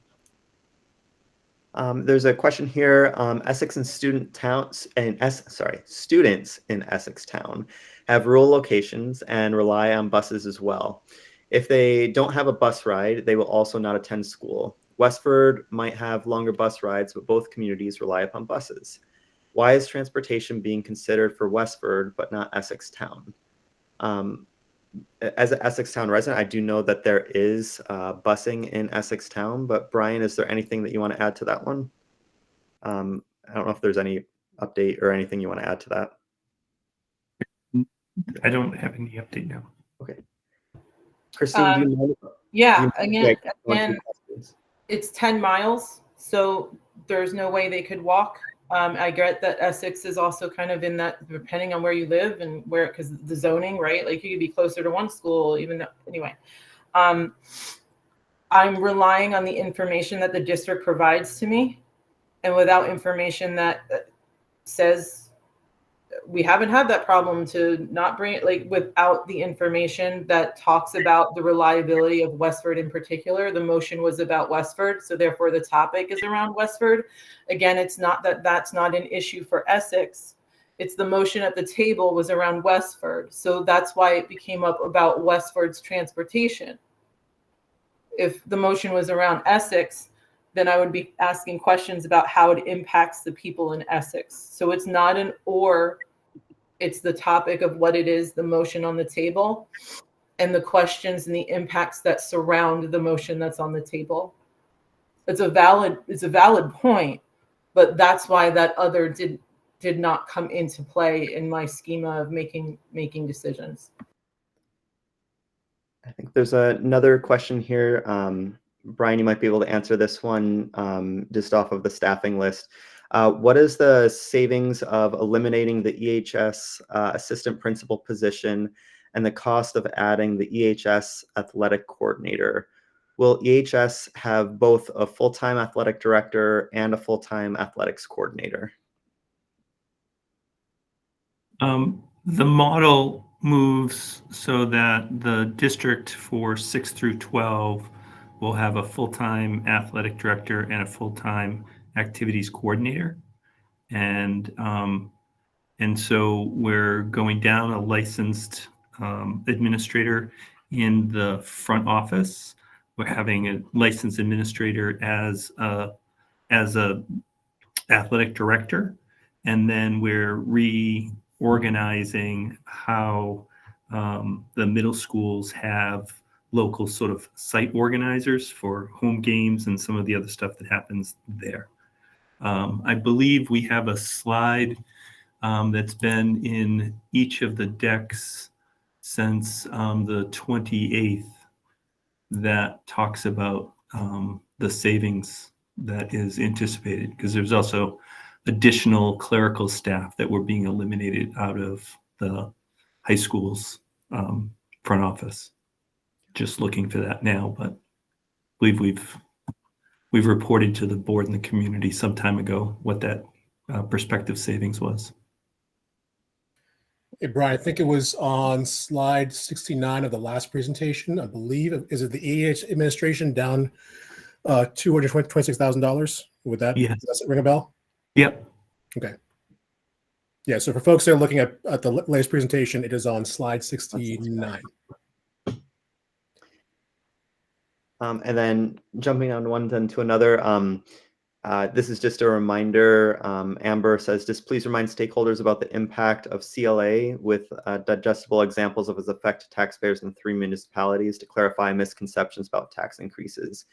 There's a question here. Essex and students in Essex Town have rural locations and rely on buses as well. If they don't have a bus ride, they will also not attend school. Westford might have longer bus rides, but both communities rely upon buses. Why is transportation being considered for Westford but not Essex Town? As an Essex Town resident, I do know that there is busing in Essex Town, but Brian, is there anything that you want to add to that one? I don't know if there's any update or anything you want to add to that. I don't have any update now. Okay. Christine, do you know? Yeah, again, it's 10 miles, so there's no way they could walk. I get that Essex is also kind of in that, depending on where you live and where, because the zoning, right? Like, you could be closer to one school, even though, anyway. I'm relying on the information that the district provides to me, and without information that says we haven't had that problem, to not bring it, like, without the information that talks about the reliability of Westford in particular. The motion was about Westford, so therefore the topic is around Westford. Again, it's not that that's not an issue for Essex. It's the motion at the table was around Westford. So that's why it became up about Westford's transportation. If the motion was around Essex, then I would be asking questions about how it impacts the people in Essex. So it's not an or, it's the topic of what it is, the motion on the table, and the questions and the impacts that surround the motion that's on the table. It's a valid point, but that's why that other did not come into play in my schema of making decisions. I think there's another question here. Brian, you might be able to answer this one just off of the staffing list. What is the savings of eliminating the EHS assistant principal position and the cost of adding the EHS athletic coordinator? Will EHS have both a full-time athletic director and a full-time athletics coordinator? The model moves so that the district for 6 through 12 will have a full-time athletic director and a full-time activities coordinator. And so we're going down a licensed administrator in the front office. We're having a licensed administrator as a athletic director, and then we're reorganizing how the middle schools have local sort of site organizers for home games and some of the other stuff that happens there. I believe we have a slide that's been in each of the decks since the 28th that talks about the savings that is anticipated, because there's also additional clerical staff that were being eliminated out of the high school's front office. Just looking for that now, but I believe we've reported to the board and the community some time ago what that prospective savings was. Hey, Brian, I think it was on slide 69 of the last presentation, I believe. Is it the EH administration down $226,000? Would that, yes. Does that ring a bell? Yep. Okay. Yeah, so for folks that are looking at the latest presentation, it is on slide 69. And then jumping on one then to another, this is just a reminder. Amber says, just please remind stakeholders about the impact of CLA with digestible examples of its effect to taxpayers in 3 municipalities to clarify misconceptions about tax increases.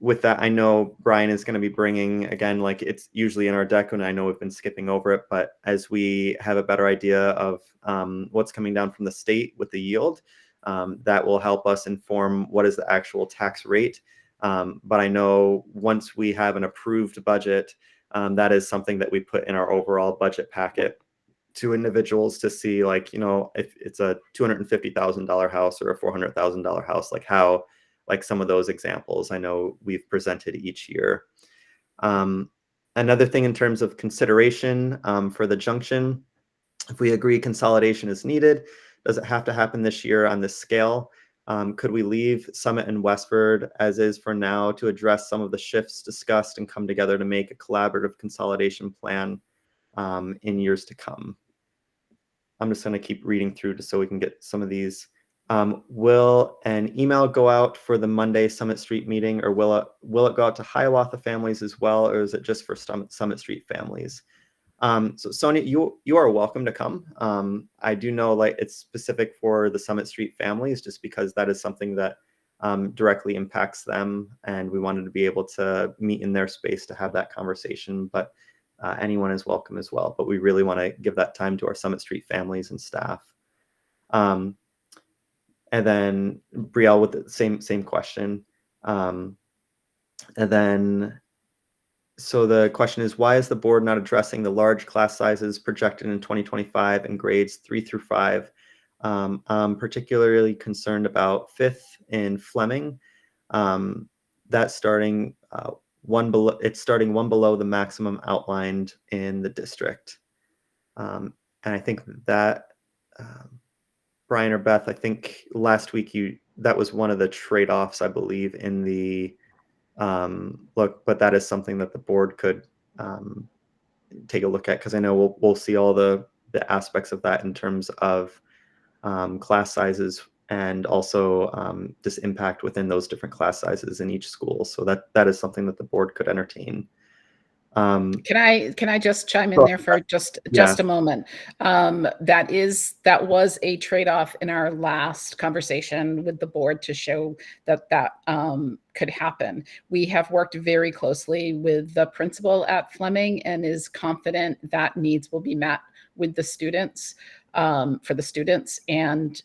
With that, I know Brian is going to be bringing, again, like it's usually in our deck, and I know we've been skipping over it, but as we have a better idea of what's coming down from the state with the yield, that will help us inform what is the actual tax rate. But I know once we have an approved budget, that is something that we put in our overall budget packet to individuals to see, like, you know, if it's a $250,000 house or a $400,000 house, like how, like some of those examples I know we've presented each year. Another thing in terms of consideration for the junction, if we agree consolidation is needed, does it have to happen this year on this scale? Could we leave Summit and Westford as is for now to address some of the shifts discussed and come together to make a collaborative consolidation plan in years to come? I'm just going to keep reading through just so we can get some of these. Will an email go out for the Monday Summit Street meeting, or will it go out to Hiawatha families as well, or is it just for Summit Street families? So Sonia, you are welcome to come. I do know, like, it's specific for the Summit Street families just because that is something that directly impacts them, and we wanted to be able to meet in their space to have that conversation, but anyone is welcome as well. But we really want to give that time to our Summit Street families and staff. And then Brielle with the same question. And then, so the question is, why is the board not addressing the large class sizes projected in 2025 in grades 3 through 5? I'm particularly concerned about 5th in Fleming. That's starting one below the maximum outlined in the district. And I think that Brian or Beth, I think last week that was one of the trade-offs, I believe, in the look, but that is something that the board could take a look at, because I know we'll see all the aspects of that in terms of class sizes and also just impact within those different class sizes in each school. So that is something that the board could entertain. Can I just chime in Sure. there for just Yeah. a moment? That was a trade-off in our last conversation with the board to show that could happen. We have worked very closely with the principal at Fleming and is confident that needs will be met with the students, for the students, and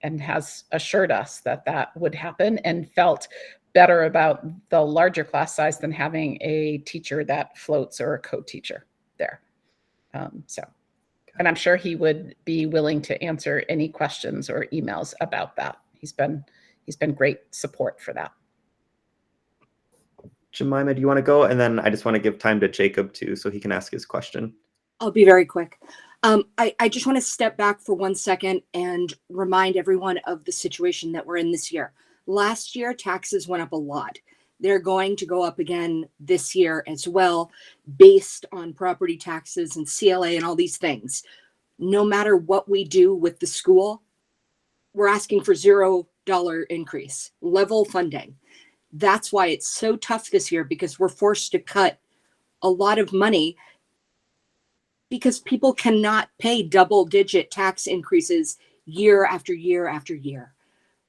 has assured us that that would happen, and felt better about the larger class size than having a teacher that floats or a co-teacher there. And I'm sure he would be willing to answer any questions or emails about that. He's been great support for that. Jemima, do you want to go? And then I just want to give time to Jacob too, so he can ask his question. I'll be very quick. I just want to step back for 1 second and remind everyone of the situation that we're in this year. Last year, taxes went up a lot. They're going to go up again this year as well, based on property taxes and CLA and all these things. No matter what we do with the school, we're asking for $0 increase, level funding. That's why it's so tough this year, because we're forced to cut a lot of money because people cannot pay double-digit tax increases year after year after year.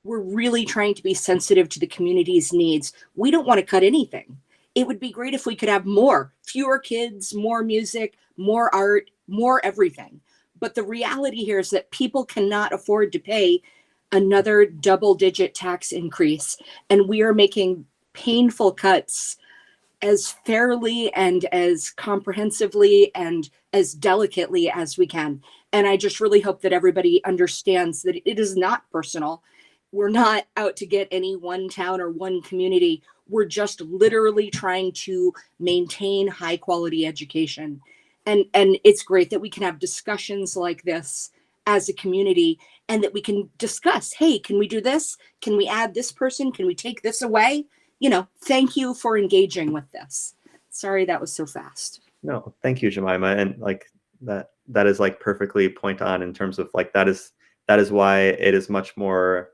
We're really trying to be sensitive to the community's needs. We don't want to cut anything. It would be great if we could have fewer kids, more music, more art, more everything. But the reality here is that people cannot afford to pay another double-digit tax increase. And we are making painful cuts as fairly and as comprehensively and as delicately as we can. And I just really hope that everybody understands that it is not personal. We're not out to get any one town or one community. We're just literally trying to maintain high quality education. And it's great that we can have discussions like this as a community, and that we can discuss, hey, can we do this? Can we add this person? Can we take this away? Thank you for engaging with this. Sorry that was so fast. No, thank you, Jemima. And like that is like perfectly point on in terms of like that is why it is much more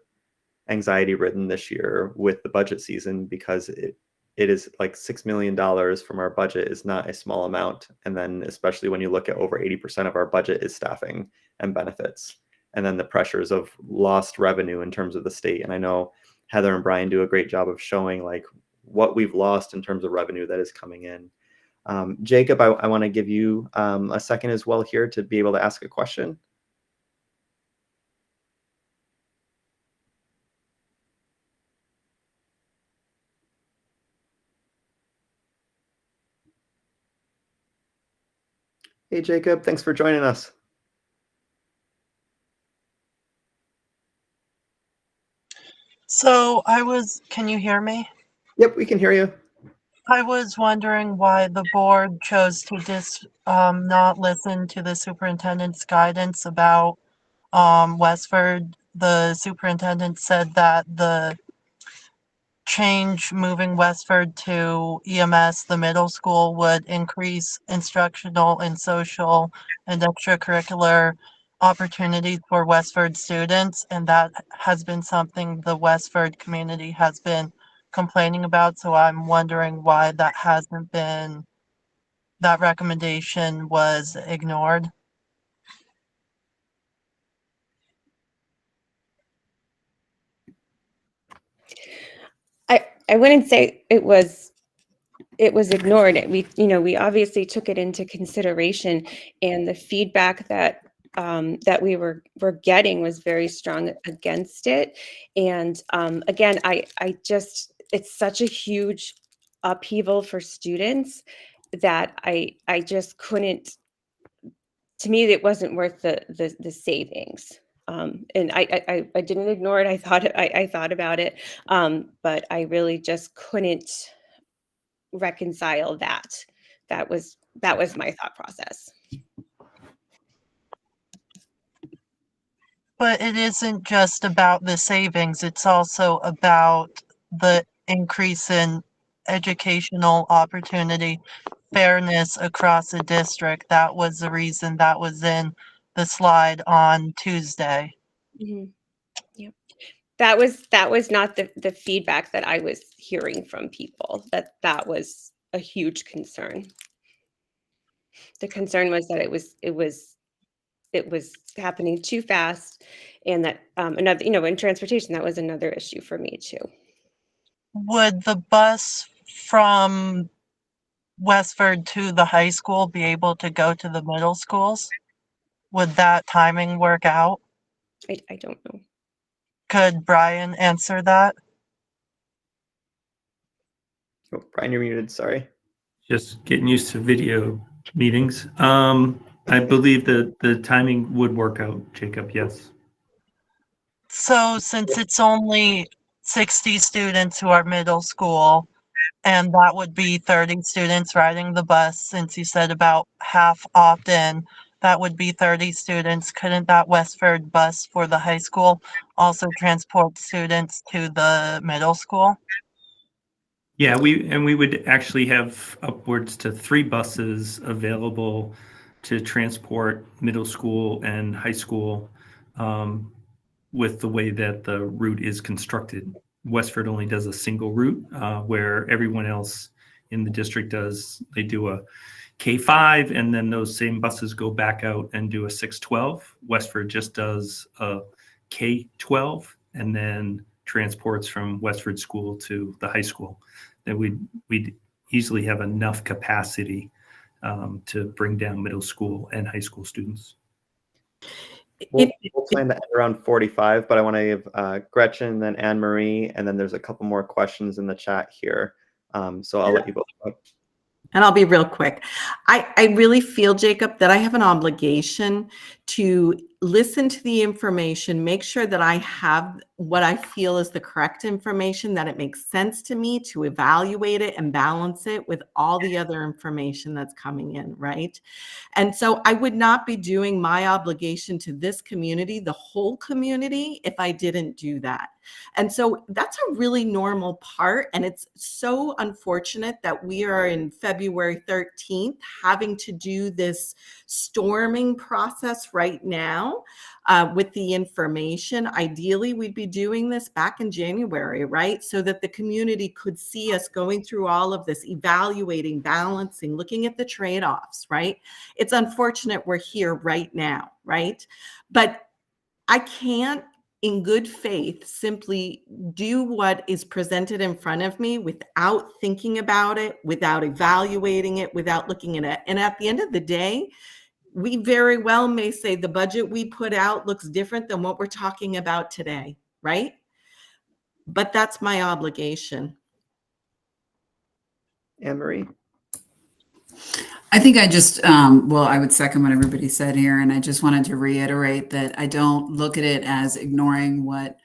anxiety ridden this year with the budget season, because it is like $6 million from our budget is not a small amount. And then especially when you look at over 80% of our budget is staffing and benefits, and then the pressures of lost revenue in terms of the state. And I know Heather and Brian do a great job of showing like what we've lost in terms of revenue that is coming in. Jacob, I want to give you a second as well here to be able to ask a question. Hey, Jacob, thanks for joining us. So can you hear me? Yep, we can hear you. I was wondering why the board chose to not listen to the superintendent's guidance about Westford. The superintendent said that the change moving Westford to EMS, the middle school, would increase instructional and social and extracurricular opportunities for Westford students. And that has been something the Westford community has been complaining about. So I'm wondering why that recommendation was ignored. I wouldn't say it was ignored. We obviously took it into consideration, and the feedback that we were getting was very strong against it. And again, it's such a huge upheaval for students that I just couldn't. To me, it wasn't worth the savings. And I didn't ignore it. I thought about it, but I really just couldn't reconcile that. That was my thought process. But it isn't just about the savings. It's also about the increase in educational opportunity, fairness across the district. That was the reason that was in the slide on Tuesday. Mm-hmm. Yep. That was not the feedback that I was hearing from people, that was a huge concern. The concern was that it was happening too fast, and that another, in transportation, that was another issue for me too. Would the bus from Westford to the high school be able to go to the middle schools? Would that timing work out? I don't know. Could Brian answer that? Oh, Brian, you're muted. Sorry. Just getting used to video meetings. I believe that the timing would work out, Jacob. Yes. So since it's only 60 students who are middle school, and that would be 30 students riding the bus, since you said about half opt in, that would be 30 students. Couldn't that Westford bus for the high school also transport students to the middle school? Yeah, we would actually have upwards to 3 buses available to transport middle school and high school with the way that the route is constructed. Westford only does a single route where everyone else in the district they do a K5, and then those same buses go back out and do a 612. Westford just does a K12 and then transports from Westford School to the high school. That we'd easily have enough capacity to bring down middle school and high school students. We'll plan to end around 45, but I want to give Gretchen, then Anne Marie, and then there's a couple more questions in the chat here. So I'll let you both go. And I'll be real quick. I really feel, Jacob, that I have an obligation to listen to the information, make sure that I have what I feel is the correct information, that it makes sense to me to evaluate it and balance it with all the other information that's coming in, right? And so I would not be doing my obligation to this community, the whole community, if I didn't do that. And so that's a really normal part. And it's so unfortunate that we are in February 13th having to do this storming process right now with the information. Ideally, we'd be doing this back in January, right? So that the community could see us going through all of this, evaluating, balancing, looking at the trade-offs, right? It's unfortunate we're here right now, right? But I can't, in good faith, simply do what is presented in front of me without thinking about it, without evaluating it, without looking at it. And at the end of the day, we very well may say the budget we put out looks different than what we're talking about today, right? But that's my obligation. Anne Marie? I think I just, I would second what everybody said here. And I just wanted to reiterate that I don't look at it as ignoring what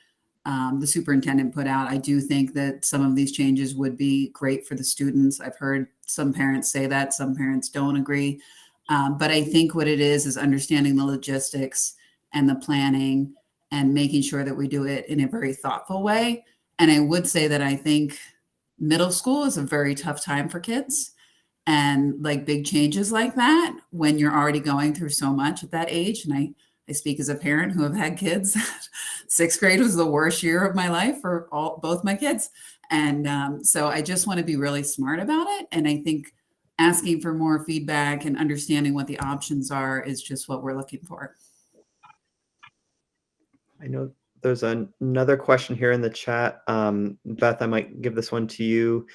the superintendent put out. I do think that some of these changes would be great for the students. I've heard some parents say that, some parents don't agree. But I think what it is understanding the logistics and the planning and making sure that we do it in a very thoughtful way. And I would say that I think middle school is a very tough time for kids. And like big changes like that, when you're already going through so much at that age, and I speak as a parent who have had kids, 6th grade was the worst year of my life for both my kids. And so I just want to be really smart about it. And I think asking for more feedback and understanding what the options are is just what we're looking for. I know there's another question here in the chat. Beth, I might give this one to you.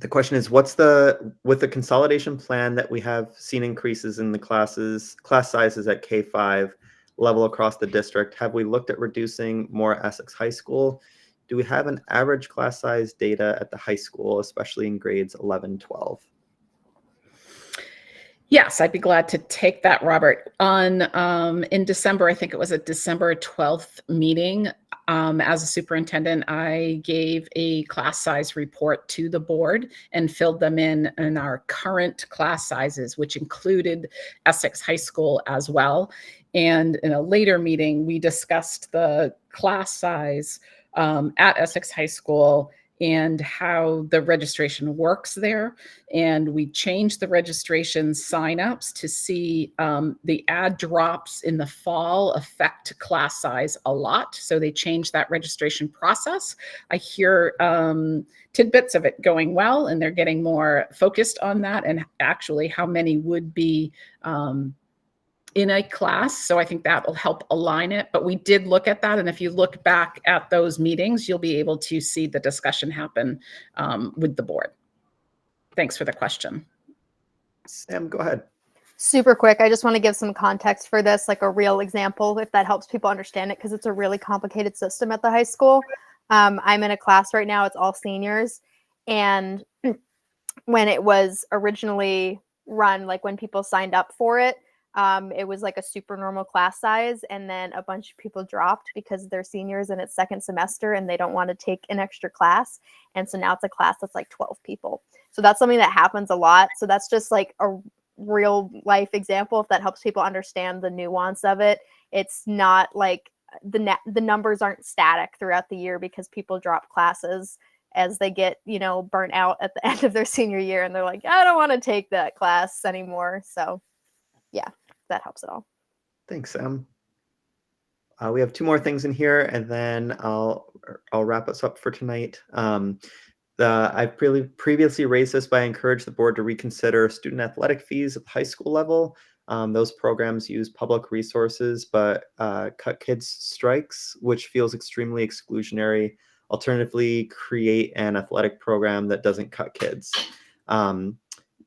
The question is, with the consolidation plan that we have seen increases in the class sizes at K5 level across the district, have we looked at reducing more Essex High School? Do we have an average class size data at the high school, especially in grades 11, 12? Yes, I'd be glad to take that, Robert. In December, I think it was a December 12th meeting, as a superintendent, I gave a class size report to the board and filled them in our current class sizes, which included Essex High School as well. And in a later meeting, we discussed the class size at Essex High School and how the registration works there. And we changed the registration signups to see the add drops in the fall affect class size a lot. So they changed that registration process. I hear tidbits of it going well, and they're getting more focused on that and actually how many would be in a class. So I think that will help align it. But we did look at that. And if you look back at those meetings, you'll be able to see the discussion happen with the board. Thanks for the question. Sam, go ahead. Super quick. I just want to give some context for this, like a real example, if that helps people understand it, because it's a really complicated system at the high school. I'm in a class right now. It's all seniors. And when it was originally run, like when people signed up for it, it was like a super normal class size, and then a bunch of people dropped because they're seniors and it's second semester and they don't want to take an extra class. And so now it's a class that's like 12 people. So that's something that happens a lot. So that's just like a real life example, if that helps people understand the nuance of it. It's not like the numbers aren't static throughout the year because people drop classes as they get, burnt out at the end of their senior year and they're like, I don't want to take that class anymore. So yeah, that helps at all. Thanks, Sam. We have 2 more things in here, and then I'll wrap us up for tonight. I've previously raised this, but I encourage the board to reconsider student athletic fees at the high school level. Those programs use public resources, but cut kids' strikes, which feels extremely exclusionary. Alternatively, create an athletic program that doesn't cut kids.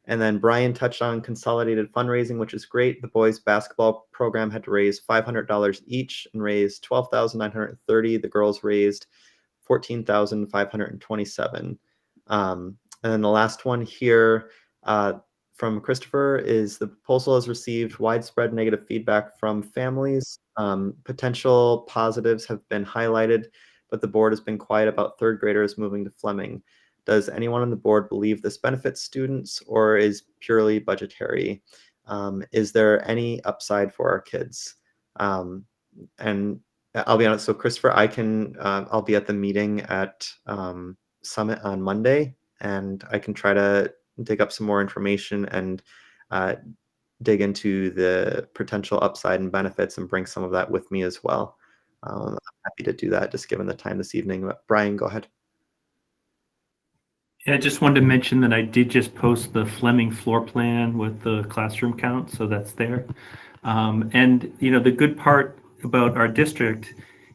And then Brian touched on consolidated fundraising, which is great. The boys basketball program had to raise $500 each and raised $12,930. The girls raised $14,527. And then the last one here from Christopher is the proposal has received widespread negative feedback from families. Potential positives have been highlighted, but the board has been quiet about 3rd graders moving to Fleming. Does anyone on the board believe this benefits students or is purely budgetary? Is there any upside for our kids? And I'll be honest, so Christopher, I'll be at the meeting at Summit on Monday, and I can try to dig up some more information and dig into the potential upside and benefits and bring some of that with me as well. I'm happy to do that just given the time this evening. But Brian, go ahead. Yeah, I just wanted to mention that I did just post the Fleming floor plan with the classroom count, so that's there. And the good part about our district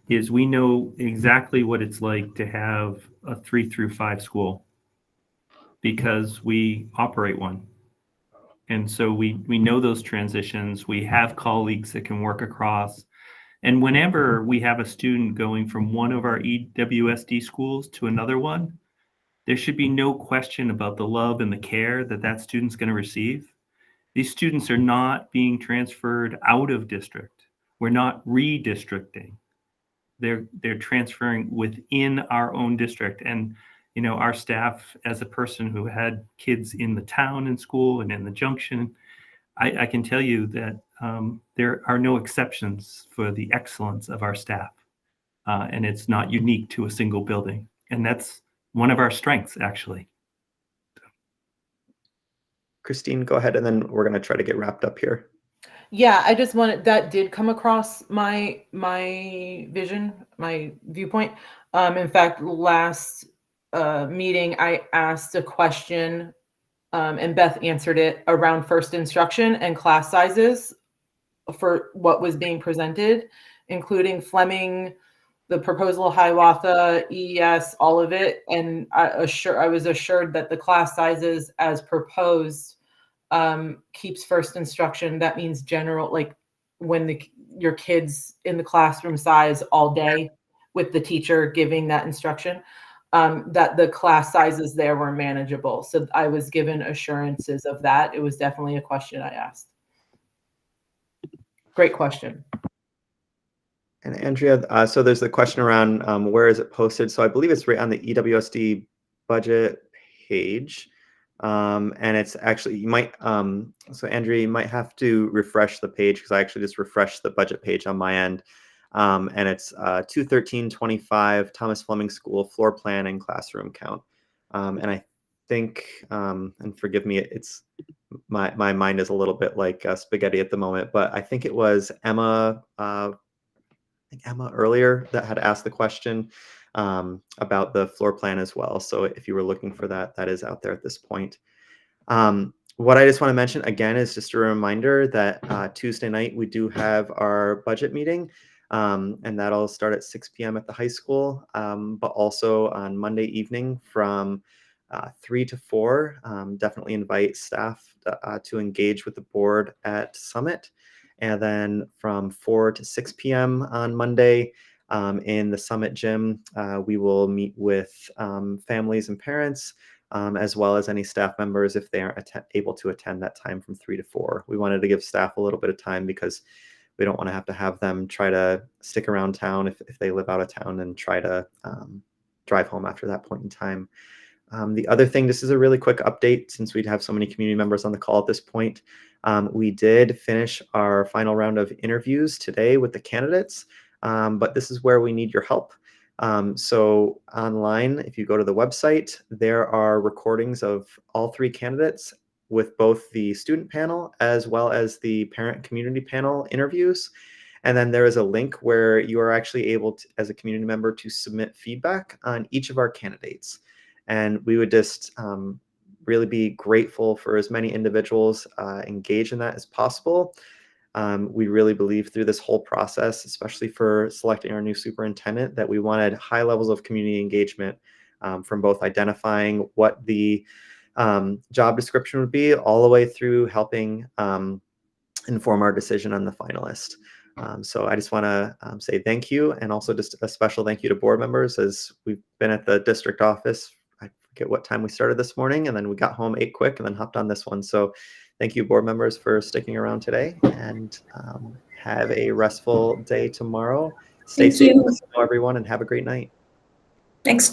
is we know exactly what it's like to have a 3 through 5 school because we operate one. And so we know those transitions. We have colleagues that can work across. And whenever we have a student going from one of our EWSD schools to another one, there should be no question about the love and the care that student's going to receive. These students are not being transferred out of district. We're not redistricting. They're transferring within our own district. And our staff, as a person who had kids in the town and school and in the junction, I can tell you that there are no exceptions for the excellence of our staff. And it's not unique to a single building. And that's one of our strengths, actually. Christine, go ahead, and then we're going to try to get wrapped up here. Yeah, I just wanted, that did come across my vision, my viewpoint. In fact, last meeting, I asked a question and Beth answered it around first instruction and class sizes for what was being presented, including Fleming, the proposal of Hiawatha, EES, all of it. And I was assured that the class sizes as proposed keeps first instruction. That means general, like when your kids in the classroom size all day with the teacher giving that instruction, that the class sizes there were manageable. So I was given assurances of that. It was definitely a question I asked. Great question. And Andrea, so there's the question around where is it posted? So I believe it's right on the EWSD budget page. And it's actually, you might, so Andrea, you might have to refresh the page because I actually just refreshed the budget page on my end. And it's 21325 Thomas Fleming School floor plan and classroom count. And I think, and forgive me, it's my mind is a little bit like spaghetti at the moment, but I think it was Emma earlier that had asked the question about the floor plan as well. So if you were looking for that, that is out there at this point. What I just want to mention again is just a reminder that Tuesday night we do have our budget meeting, and that'll start at 6 p.m. at the high school, but also on Monday evening from 3 to 4. Definitely invite staff to engage with the board at Summit. And then from 4 to 6 p.m. on Monday in the Summit gym, we will meet with families and parents, as well as any staff members if they aren't able to attend that time from 3 to 4. We wanted to give staff a little bit of time because we don't want to have them try to stick around town if they live out of town and try to drive home after that point in time. The other thing, this is a really quick update since we'd have so many community members on the call at this point. We did finish our final round of interviews today with the candidates, but this is where we need your help. So online, if you go to the website, there are recordings of all 3 candidates with both the student panel as well as the parent community panel interviews. And then there is a link where you are actually able to, as a community member, to submit feedback on each of our candidates. And we would just really be grateful for as many individuals engaged in that as possible. We really believe through this whole process, especially for selecting our new superintendent, that we wanted high levels of community engagement from both identifying what the job description would be all the way through helping inform our decision on the finalist. So I just want to say thank you, and also just a special thank you to board members, as we've been at the district office. I forget what time we started this morning, and then we got home, ate quick, and then hopped on this one. So thank you, board members, for sticking around today, and have a restful day tomorrow. Stay safe, everyone, and have a great night. Thanks.